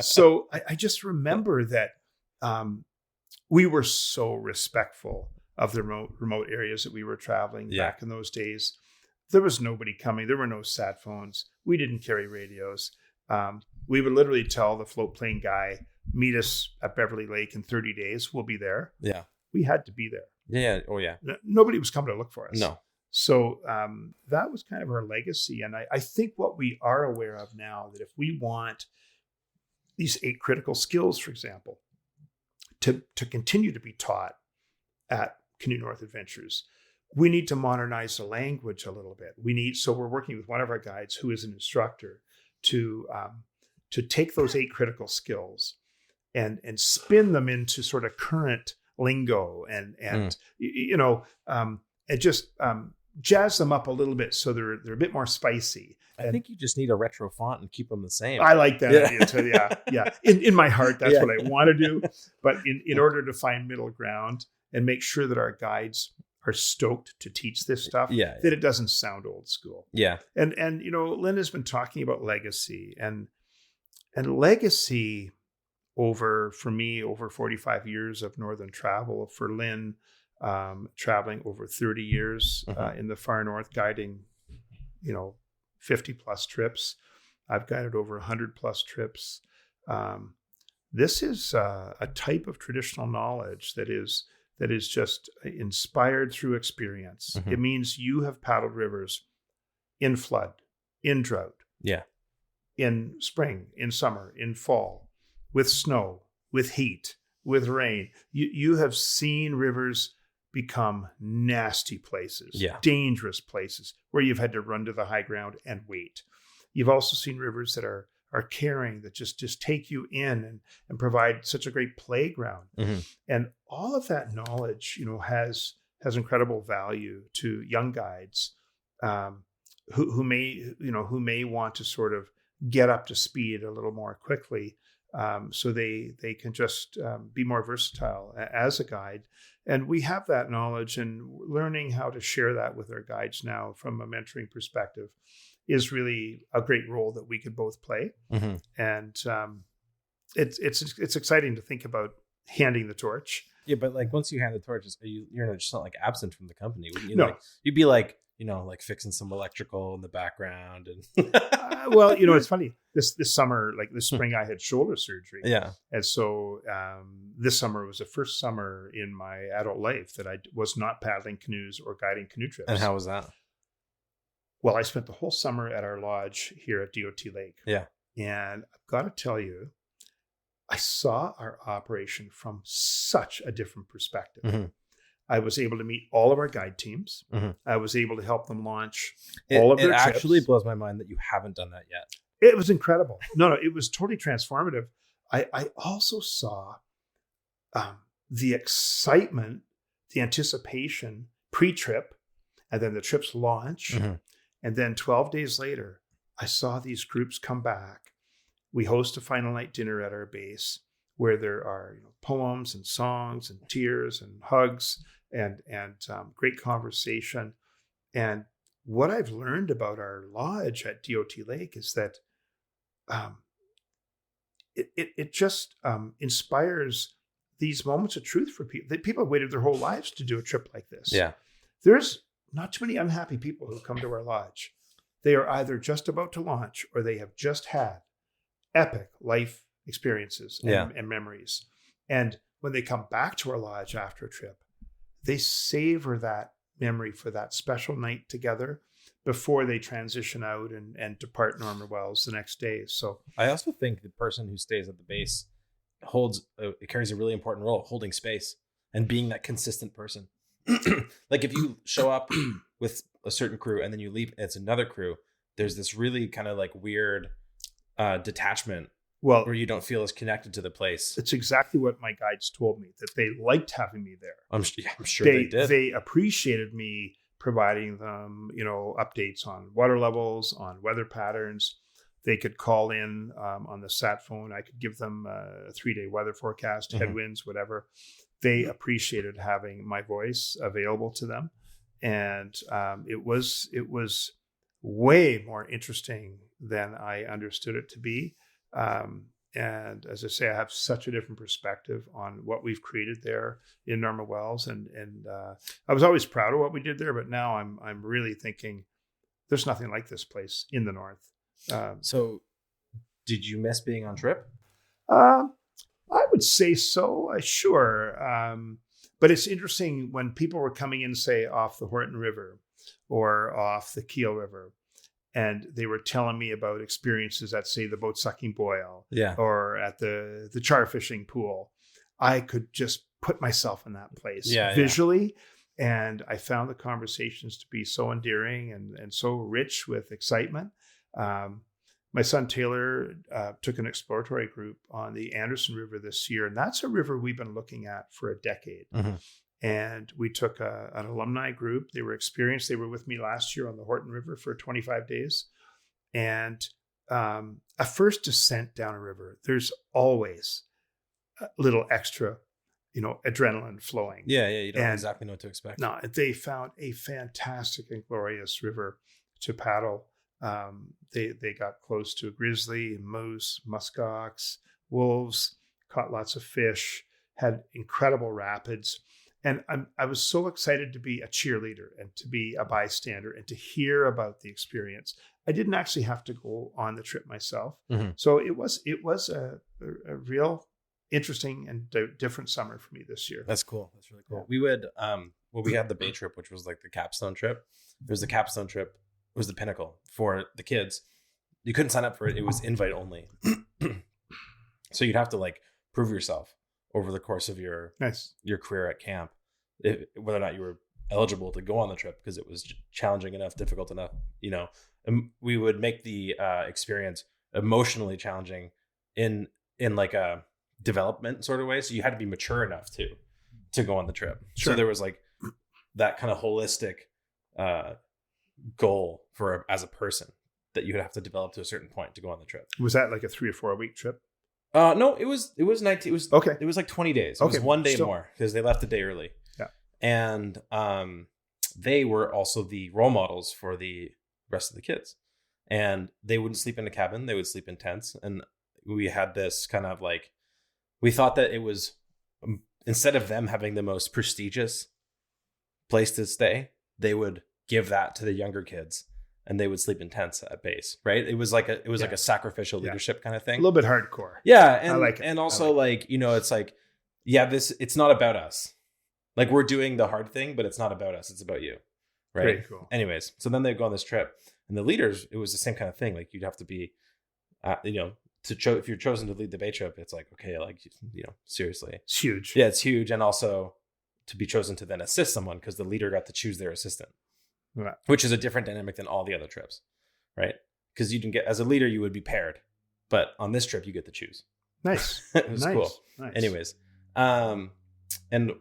So I just remember that we were so respectful of the remote areas that we were traveling back in those days. There was nobody coming. There were no sat phones. We didn't carry radios. We would literally tell the float plane guy, "Meet us at Beverly Lake in 30 days. We'll be there." Yeah. We had to be there. Yeah. Oh, yeah. Nobody was coming to look for us. No. So that was kind of our legacy. And I think what we are aware of now, that if we want these 8 critical skills, for example, to continue to be taught at Canoe North Adventures, we need to modernize the language a little bit. So we're working with one of our guides who is an instructor to take those 8 critical skills and spin them into sort of current lingo and just jazz them up a little bit so they're a bit more spicy. I think you just need a retro font and keep them the same. I like that idea too. Yeah. In my heart, that's what I want to do. But in order to find middle ground and make sure that our guides are stoked to teach this stuff, that it doesn't sound old school. Yeah. And Lynn has been talking about legacy and legacy over 45 years of northern travel. For Lynn, traveling over 30 years in the far north, guiding, 50 plus trips. I've guided over 100 plus trips. This is a type of traditional knowledge that is just inspired through experience. Mm-hmm. It means you have paddled rivers in flood, in drought, in spring, in summer, in fall, with snow, with heat, with rain. You have seen rivers become nasty places, dangerous places where you've had to run to the high ground and wait. You've also seen rivers that are caring, that just take you in and provide such a great playground. Mm-hmm. And all of that knowledge, has incredible value to young guides who may want to sort of get up to speed a little more quickly, so they can just be more versatile as a guide. And we have that knowledge, and learning how to share that with our guides now from a mentoring perspective is really a great role that we could both play. Mm-hmm. And it's exciting to think about handing the torch. Yeah, but like once you hand the torch, you're just not like absent from the company. Wouldn't you? No, you'd be like, like fixing some electrical in the background. And well, it's funny. This summer, like this spring, I had shoulder surgery. Yeah, and so this summer was the first summer in my adult life that I was not paddling canoes or guiding canoe trips. And how was that? Well, I spent the whole summer at our lodge here at DOT Lake. Yeah. And I've got to tell you, I saw our operation from such a different perspective. Mm-hmm. I was able to meet all of our guide teams. Mm-hmm. I was able to help them launch all of their trips. It actually blows my mind that you haven't done that yet. It was incredible. No, it was totally transformative. I also saw the excitement, the anticipation pre-trip, and then the trip's launch. Mm-hmm. And then 12 days later, I saw these groups come back. We host a final night dinner at our base where there are poems and songs and tears and hugs and great conversation. And what I've learned about our lodge at DOT Lake is that it just inspires these moments of truth for people. That people have waited their whole lives to do a trip like this. Yeah, there's not too many unhappy people who come to our lodge. They are either just about to launch or they have just had epic life experiences and memories. And when they come back to our lodge after a trip, they savor that memory for that special night together before they transition out and depart Norman Wells the next day. So I also think the person who stays at the base carries a really important role, holding space and being that consistent person. Like if you show up with a certain crew and then you leave, it's another crew. There's this really kind of like weird detachment where you don't feel as connected to the place. It's exactly what my guides told me, that they liked having me there. I'm sure they did. They appreciated me providing them, updates on water levels, on weather patterns. They could call in on the sat phone. I could give them a 3-day weather forecast, mm-hmm. headwinds, whatever. They appreciated having my voice available to them. And it was way more interesting than I understood it to be. And as I say, I have such a different perspective on what we've created there in Norman Wells. And I was always proud of what we did there, but now I'm really thinking there's nothing like this place in the North. So did you miss being on trip? I would say so. Sure. But it's interesting when people were coming in, say, off the Horton River or off the Keel River. And they were telling me about experiences at, say, the boat sucking boil, or at the char fishing pool. I could just put myself in that place visually. And I found the conversations to be so endearing and so rich with excitement. My son Taylor took an exploratory group on the Anderson River this year. And that's a river we've been looking at for a decade. Mm-hmm. And we took an alumni group. They were experienced. They were with me last year on the Horton River for 25 days. And a first descent down a river, there's always a little extra, adrenaline flowing. Yeah. You don't exactly know what to expect. No, they found a fantastic and glorious river to paddle. They got close to grizzly, moose, muskox, wolves, caught lots of fish, had incredible rapids. And I was so excited to be a cheerleader and to be a bystander and to hear about the experience. I didn't actually have to go on the trip myself. Mm-hmm. So it was a real interesting and different summer for me this year. That's cool. That's really cool. Yeah. We would, we had the Bay trip, which was like the capstone trip. There's the capstone trip. It was the pinnacle for the kids. You couldn't sign up for it. It was invite only. So you'd have to like prove yourself over the course of your career at camp, whether or not you were eligible to go on the trip, because it was challenging enough, difficult enough, and we would make the experience emotionally challenging in like a development sort of way. So you had to be mature enough to go on the trip. Sure. So there was like that kind of holistic goal as a person that you would have to develop to a certain point to go on the trip. Was that like a 3 or 4 week trip? No, it was 19. It was okay. It was like 20 days. It was one day more because they left a day early. Yeah. And they were also the role models for the rest of the kids. And they wouldn't sleep in a cabin. They would sleep in tents. And we had this kind of like, we thought that it was, instead of them having the most prestigious place to stay, they would give that to the younger kids. And they would sleep in tents at base, right? It was like a sacrificial leadership kind of thing. A little bit hardcore. Yeah, and I like it. And also it's like, it's not about us. Like, we're doing the hard thing, but it's not about us. It's about you, right? Very cool. Anyways, so then they'd go on this trip, and the leaders, it was the same kind of thing. Like, you'd have to be, if you're chosen to lead the Bay trip, it's like, okay, like, seriously, it's huge. Yeah, it's huge, and also to be chosen to then assist someone because the leader got to choose their assistant. Right. Which is a different dynamic than all the other trips, right? Because you can get, as a leader, you would be paired, but on this trip, you get to choose. Nice. It was cool. Nice. Anyways, and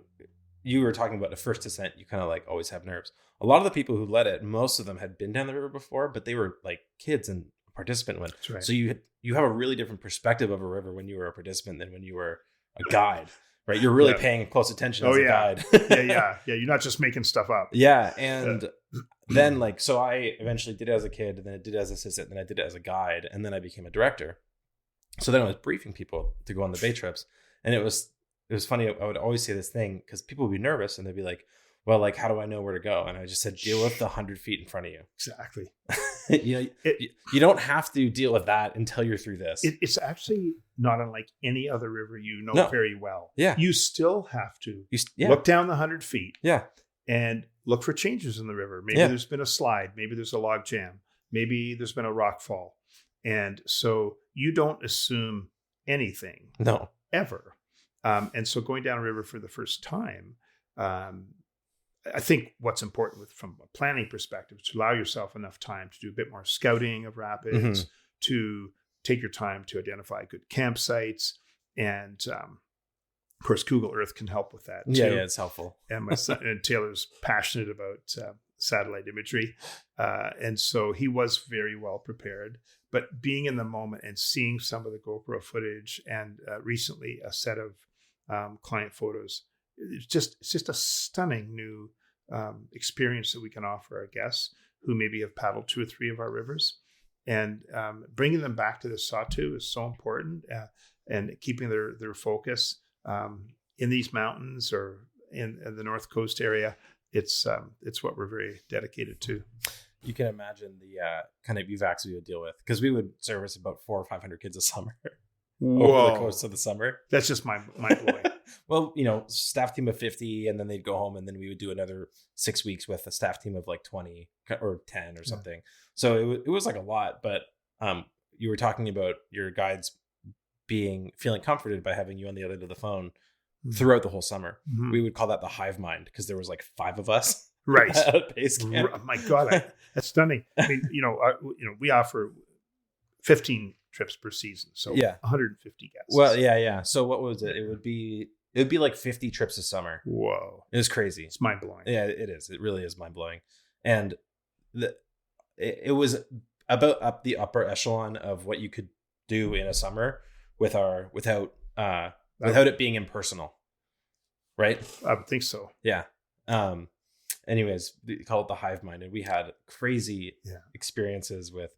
you were talking about the first descent. You kind of like always have nerves. A lot of the people who led it, most of them had been down the river before, but they were like kids and a participant when. That's right. So you have a really different perspective of a river when you were a participant than when you were a guide. Right, you're really paying close attention as a guide. Yeah. You're not just making stuff up. Yeah, and then so I eventually did it as a kid, and then I did it as an assistant, and then I did it as a guide, and then I became a director. So then I was briefing people to go on the Bay trips, and it was funny. I would always say this thing because people would be nervous, and they'd be like, "Well, like, how do I know where to go?" And I just said, "Deal with the 100 feet in front of you." Exactly. You don't have to deal with that until you're through this. It's actually not unlike any other river very well. Yeah. You still have to look down the 100 feet. Yeah. And look for changes in the river. Maybe there's been a slide. Maybe there's a log jam. Maybe there's been a rock fall. And so you don't assume anything. No. Ever. And so going down a river for the first time, I think what's important from a planning perspective is to allow yourself enough time to do a bit more scouting of rapids, to take your time to identify good campsites. And of course, Google Earth can help with that too. Yeah, it's helpful. And my son and Taylor's passionate about satellite imagery. And so he was very well prepared. But being in the moment and seeing some of the GoPro footage and recently a set of client photos, it's just a stunning new experience that we can offer our guests who maybe have paddled 2 or 3 of our rivers. And bringing them back to the Sawtooth is so important, and keeping their focus in these mountains or in the North Coast area. It's what we're very dedicated to. You can imagine the kind of evacs we would deal with, because we would service about 400 or 500 kids a summer over the course of the summer. That's just mind blowing. Well, staff team of 50, and then they'd go home, and then we would do another 6 weeks with a staff team of like 20 or 10 or something. So it was like a lot. But you were talking about your guides feeling comforted by having you on the other end of the phone throughout the whole summer. Mm-hmm. We would call that the hive mind, because there was like 5 of us. Right. At base camp. Oh my God, that's stunning. I mean, we offer 15 trips per season, so 150 guests. Well, yeah. So what was it? It would be like 50 trips a summer. Whoa, it was crazy. It's mind blowing. Yeah, it is. It really is mind blowing, and it was about up the upper echelon of what you could do in a summer without it being impersonal, right? I would think so. Yeah. Anyways, we call it the hive mind, and we had crazy experiences with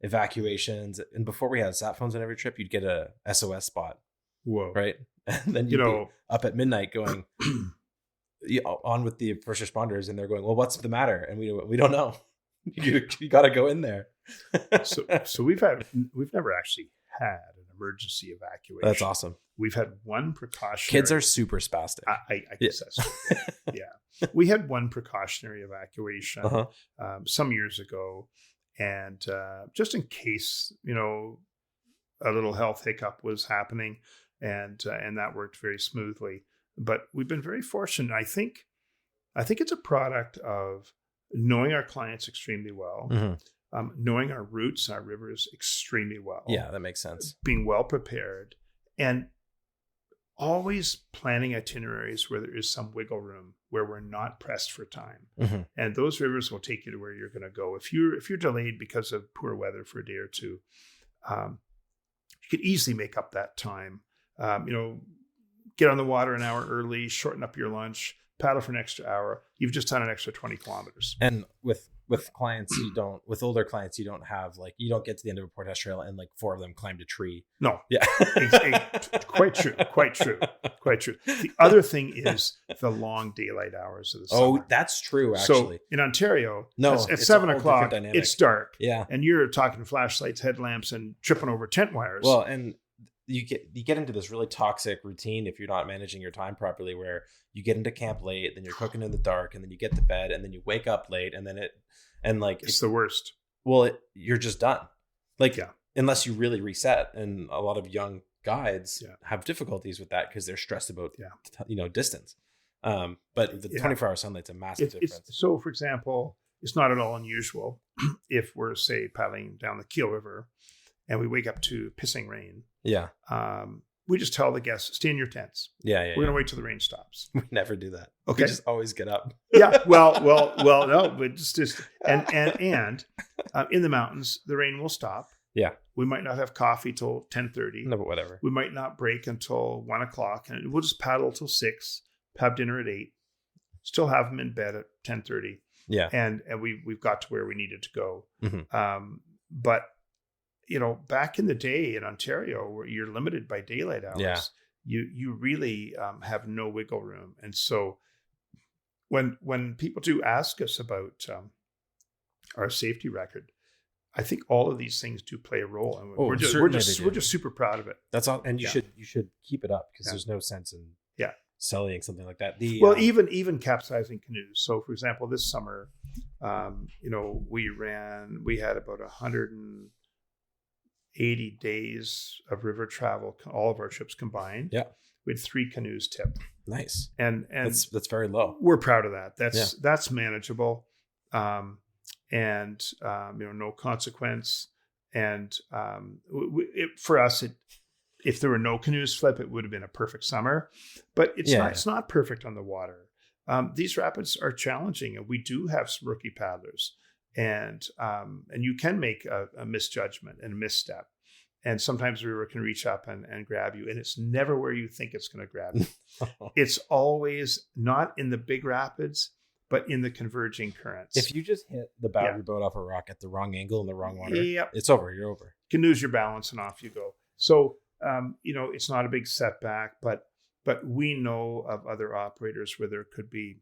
evacuations. And before we had sat phones on every trip, you'd get a SOS spot. Whoa. Right. And then you'd be up at midnight going on with the first responders, and they're going, well, what's the matter? And we don't know. You got to go in there. So we've never actually had an emergency evacuation. That's awesome. We've had one precautionary. Kids are super spastic. I guess that's true. Yeah. We had one precautionary evacuation some years ago. And just in case, a little health hiccup was happening, and that worked very smoothly. But we've been very fortunate. I think it's a product of knowing our clients extremely well, knowing our routes, our rivers extremely well. Yeah, that makes sense. Being well prepared, and always planning itineraries where there is some wiggle room, where we're not pressed for time. Mm-hmm. And those rivers will take you to where you're going to go. If you're delayed because of poor weather for a day or two, you could easily make up that time. Get on the water an hour early, shorten up your lunch, paddle for an extra hour. You've just done an extra 20 kilometers. And with clients, with older clients, you don't get to the end of a portage trail and like 4 of them climbed a tree. No. Yeah. Quite true. The other thing is the long daylight hours of the summer. Oh, that's true, actually. So in Ontario, at 7 o'clock, it's dark. Yeah. And you're talking flashlights, headlamps, and tripping over tent wires. Well, and you get into this really toxic routine if you're not managing your time properly, where you get into camp late, then you're cooking in the dark, and then you get to bed, and then you wake up late, and then it's the worst. Well, you're just done. Unless you really reset, and a lot of young guides have difficulties with that because they're stressed about distance. But the 24-hour sunlight's a massive difference. So, for example, it's not at all unusual if we're, say, paddling down the Keel River and we wake up to pissing rain. Yeah. We just tell the guests, stay in your tents. Yeah. We're going to wait till the rain stops. We never do that. Okay. We just always get up. Yeah. Well, no, but just and in the mountains, the rain will stop. Yeah. We might not have coffee till 10:30. No, but whatever. We might not break until 1 o'clock, and we'll just paddle till 6, have dinner at 8, still have them in bed at 10:30. Yeah. And we've got to where we needed to go. Mm-hmm. But back in the day in Ontario, where you're limited by daylight hours, you really have no wiggle room. And so when people do ask us about our safety record, I think all of these things do play a role, and we're just super proud of it. That's all, and you should keep it up, because there's no sense in selling something like that. Even capsizing canoes. So, for example, this summer, we had about 180 days of river travel, all of our trips combined. Yeah, we had 3 canoes tipped. Nice, and that's very low. We're proud of that. That's manageable. And no consequence. And for us, if there were no canoes flip, it would have been a perfect summer. But it's not perfect on the water. These rapids are challenging, and we do have some rookie paddlers, and you can make a misjudgment and a misstep. And sometimes the river can reach up and grab you, and it's never where you think it's going to grab you. It's always not in the big rapids, but in the converging currents. If you just hit the bow of your boat off a rock at the wrong angle in the wrong water, yep, it's over. You're over. You can lose your balance and off you go. So, it's not a big setback, but we know of other operators where there could be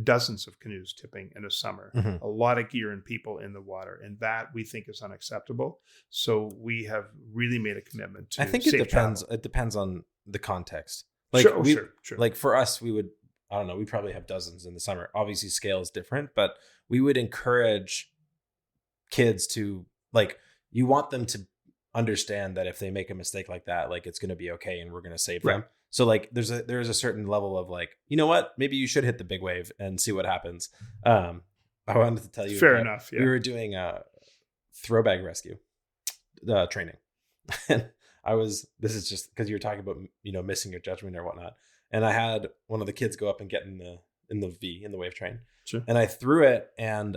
dozens of canoes tipping in a summer, mm-hmm, a lot of gear and people in the water. And that we think is unacceptable. So we have really made a commitment to I think it depends. Travel. It depends on the context. Like Sure. like for us, we would, I don't know, we probably have dozens in the summer. Obviously scale is different, but we would encourage kids to, like, you want them to understand that if they make a mistake like that, like it's going to be okay and we're going to save Right. them. So like there's a certain level of like, you know what, maybe you should hit the big wave and see what happens. I wanted to tell you Fair about, enough. Yeah. we were doing a throw bag rescue training. And this is just because you're talking about, you know, missing your judgment or whatnot. And I had one of the kids go up and get in the wave train. Sure. And I threw it, and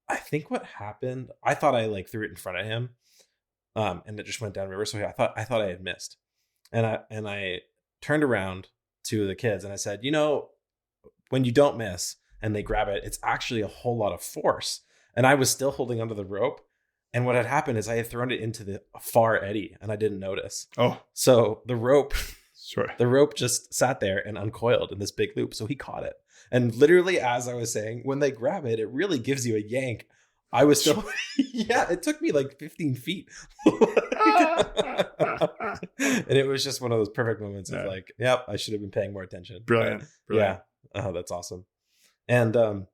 I think what happened, I thought I like threw it in front of him. And it just went downriver. So I thought I had missed. And I turned around to the kids and I said, you know, when you don't miss and they grab it, it's actually a whole lot of force. And I was still holding onto the rope. And what had happened is I had thrown it into the far eddy and I didn't notice. Oh, so the rope sure. The rope just sat there and uncoiled in this big loop. So he caught it. And literally, as I was saying, when they grab it, it really gives you a yank. I was still, yeah, it took me like 15 feet. And it was just one of those perfect moments of like, yep, I should have been paying more attention. Brilliant. Yeah. Oh, that's awesome. And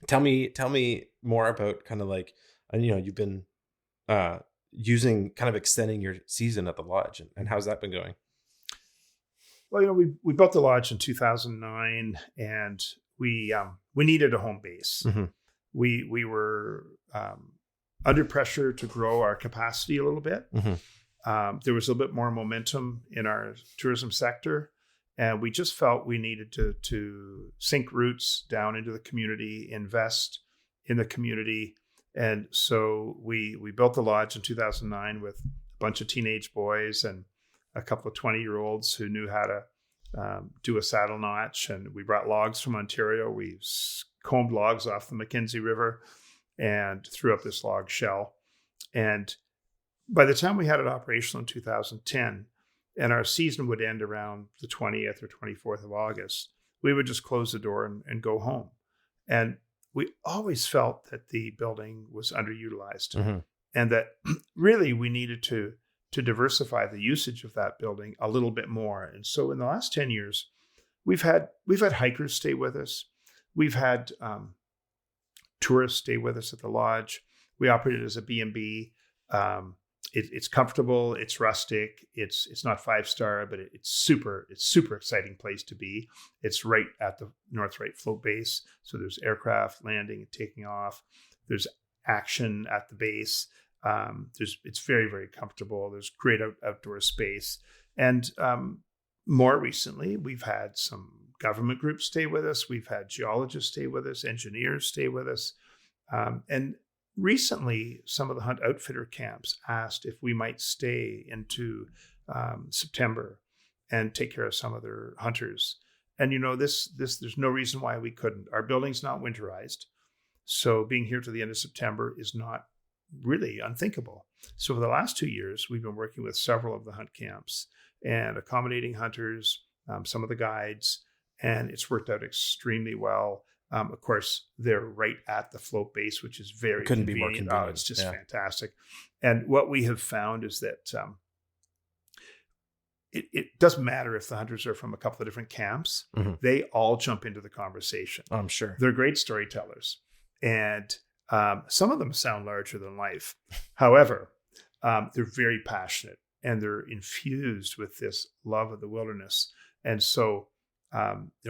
tell me more about kind of like, you know, you've been using, kind of extending your season at the lodge, and how's that been going? Well, you know, we built the lodge in 2009, and we needed a home base. Mm-hmm. We were under pressure to grow our capacity a little bit. Mm-hmm. There was a little bit more momentum in our tourism sector, and we just felt we needed to sink roots down into the community, invest in the community. And so we built the lodge in 2009 with a bunch of teenage boys and a couple of 20-year-olds who knew how to do a saddle notch. And we brought logs from Ontario. We combed logs off the Mackenzie River and threw up this log shell. And by the time we had it operational in 2010, and our season would end around the 20th or 24th of August, we would just close the door and go home. And we always felt that the building was underutilized, mm-hmm. and that really we needed to diversify the usage of that building a little bit more. And so in the last 10 years, we've had hikers stay with us. We've had tourists stay with us at the lodge. We operated as a B&B. It's comfortable. It's rustic. It's not 5-star, but it's super exciting place to be. It's right at the North Right float base. So there's aircraft landing and taking off. There's action at the base. It's very, very comfortable. There's great outdoor space. And more recently, we've had some government groups stay with us. We've had geologists stay with us, engineers stay with us. And recently, some of the hunt outfitter camps asked if we might stay into September and take care of some of their hunters. And you know, this there's no reason why we couldn't. Our building's not winterized, so being here to the end of September is not really unthinkable. So for the last 2 years, we've been working with several of the hunt camps and accommodating hunters, some of the guides, and it's worked out extremely well. Of course, they're right at the float base, which is very couldn't convenient. be more convenient. Oh, it's just fantastic. And what we have found is that it doesn't matter if the hunters are from a couple of different camps. Mm-hmm. They all jump into the conversation. I'm sure. They're great storytellers. And some of them sound larger than life. However, they're very passionate and they're infused with this love of the wilderness. And so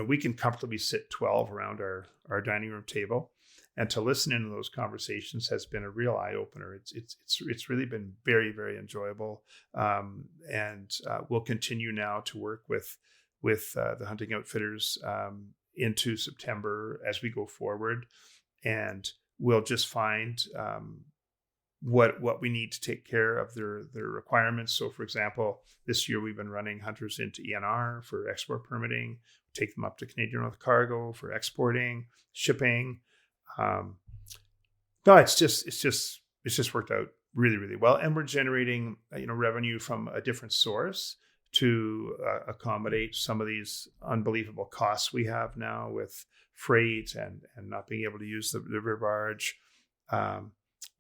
we can comfortably sit 12 around our dining room table, and to listen into those conversations has been a real eye opener. It's really been very, very enjoyable, and we'll continue now to work with the hunting outfitters into September as we go forward, and we'll just find what we need to take care of their requirements. So, for example, this year we've been running hunters into ENR for export permitting, take them up to Canadian North Cargo for exporting, shipping. No, it's just worked out really, really well, and we're generating revenue from a different source to accommodate some of these unbelievable costs we have now with freight and not being able to use the river barge.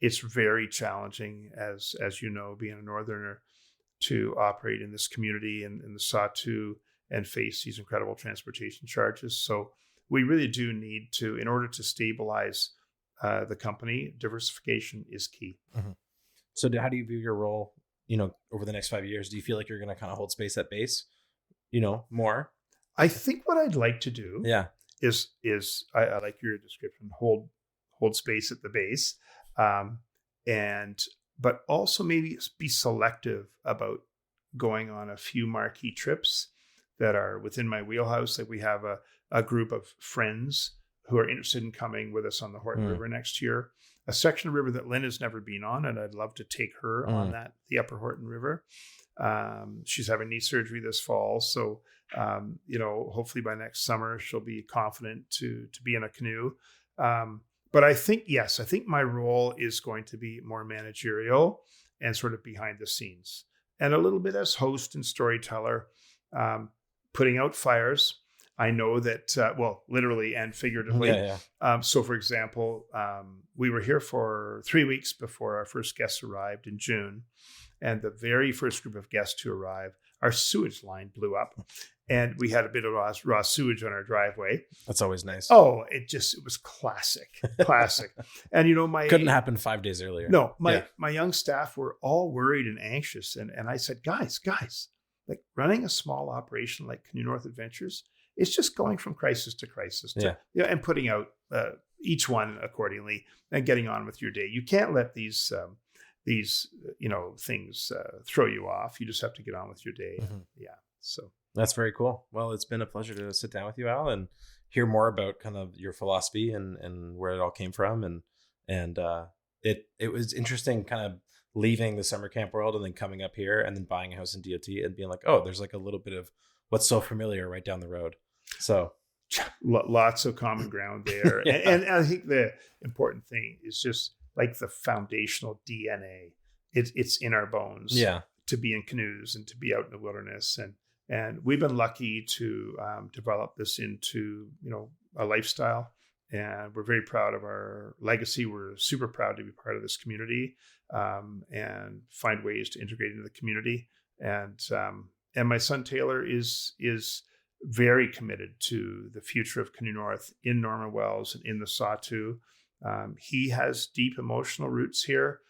It's very challenging, as you know, being a northerner, to operate in this community in the Sawtoo and face these incredible transportation charges. So we really do need to, in order to stabilize the company, diversification is key. Mm-hmm. So how do you view your role, over the next 5 years? Do you feel like you're going to kind of hold space at base, more? I think what I'd like to do is I like your description, hold space at the base, but also maybe be selective about going on a few marquee trips that are within my wheelhouse. Like we have a group of friends who are interested in coming with us on the Horton River next year, a section of river that Lynn has never been on, and I'd love to take her on the Upper Horton River. She's having knee surgery this fall, so hopefully by next summer she'll be confident to be in a canoe. But I think my role is going to be more managerial and sort of behind the scenes, and a little bit as host and storyteller, putting out fires. I know that, literally and figuratively. So, for example, we were here for 3 weeks before our first guests arrived in June. And the very first group of guests to arrive, our sewage line blew up. And we had a bit of raw sewage on our driveway. That's always nice. Oh, it was classic. And, couldn't happen 5 days earlier. No, my young staff were all worried and anxious. And I said, guys, like running a small operation like Canoe North Adventures, it's just going from crisis to crisis and putting out each one accordingly and getting on with your day. You can't let these things throw you off. You just have to get on with your day. Mm-hmm. So that's very cool. Well, it's been a pleasure to sit down with you, Al, and hear more about kind of your philosophy and where it all came from. And it was interesting kind of leaving the summer camp world and then coming up here and then buying a house in DOT and being like, oh, there's like a little bit of what's so familiar right down the road. So lots of common ground there. And I think the important thing is just like the foundational DNA. It's in our bones to be in canoes and to be out in the wilderness. And we've been lucky to develop this into, a lifestyle. And we're very proud of our legacy. We're super proud to be part of this community and find ways to integrate into the community. And my son Taylor is very committed to the future of Canoe North in Norman Wells and in the Sawtoo. He has deep emotional roots here.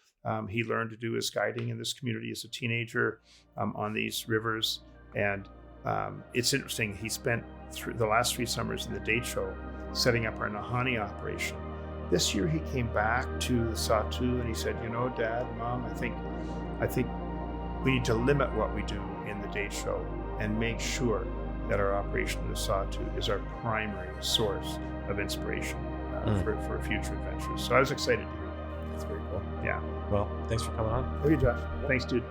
He learned to do his guiding in this community as a teenager on these rivers. And it's interesting. He spent the last 3 summers in the date show setting up our Nahanni operation. This year he came back to the Sawtoo and he said, Dad, Mom, I think we need to limit what we do in the date show and make sure that our operation in the Sawtoo is our primary source of inspiration for future adventures. So I was excited to hear that. That's very cool. Yeah. Well, thanks for coming on. Okay, Josh. Thanks, dude.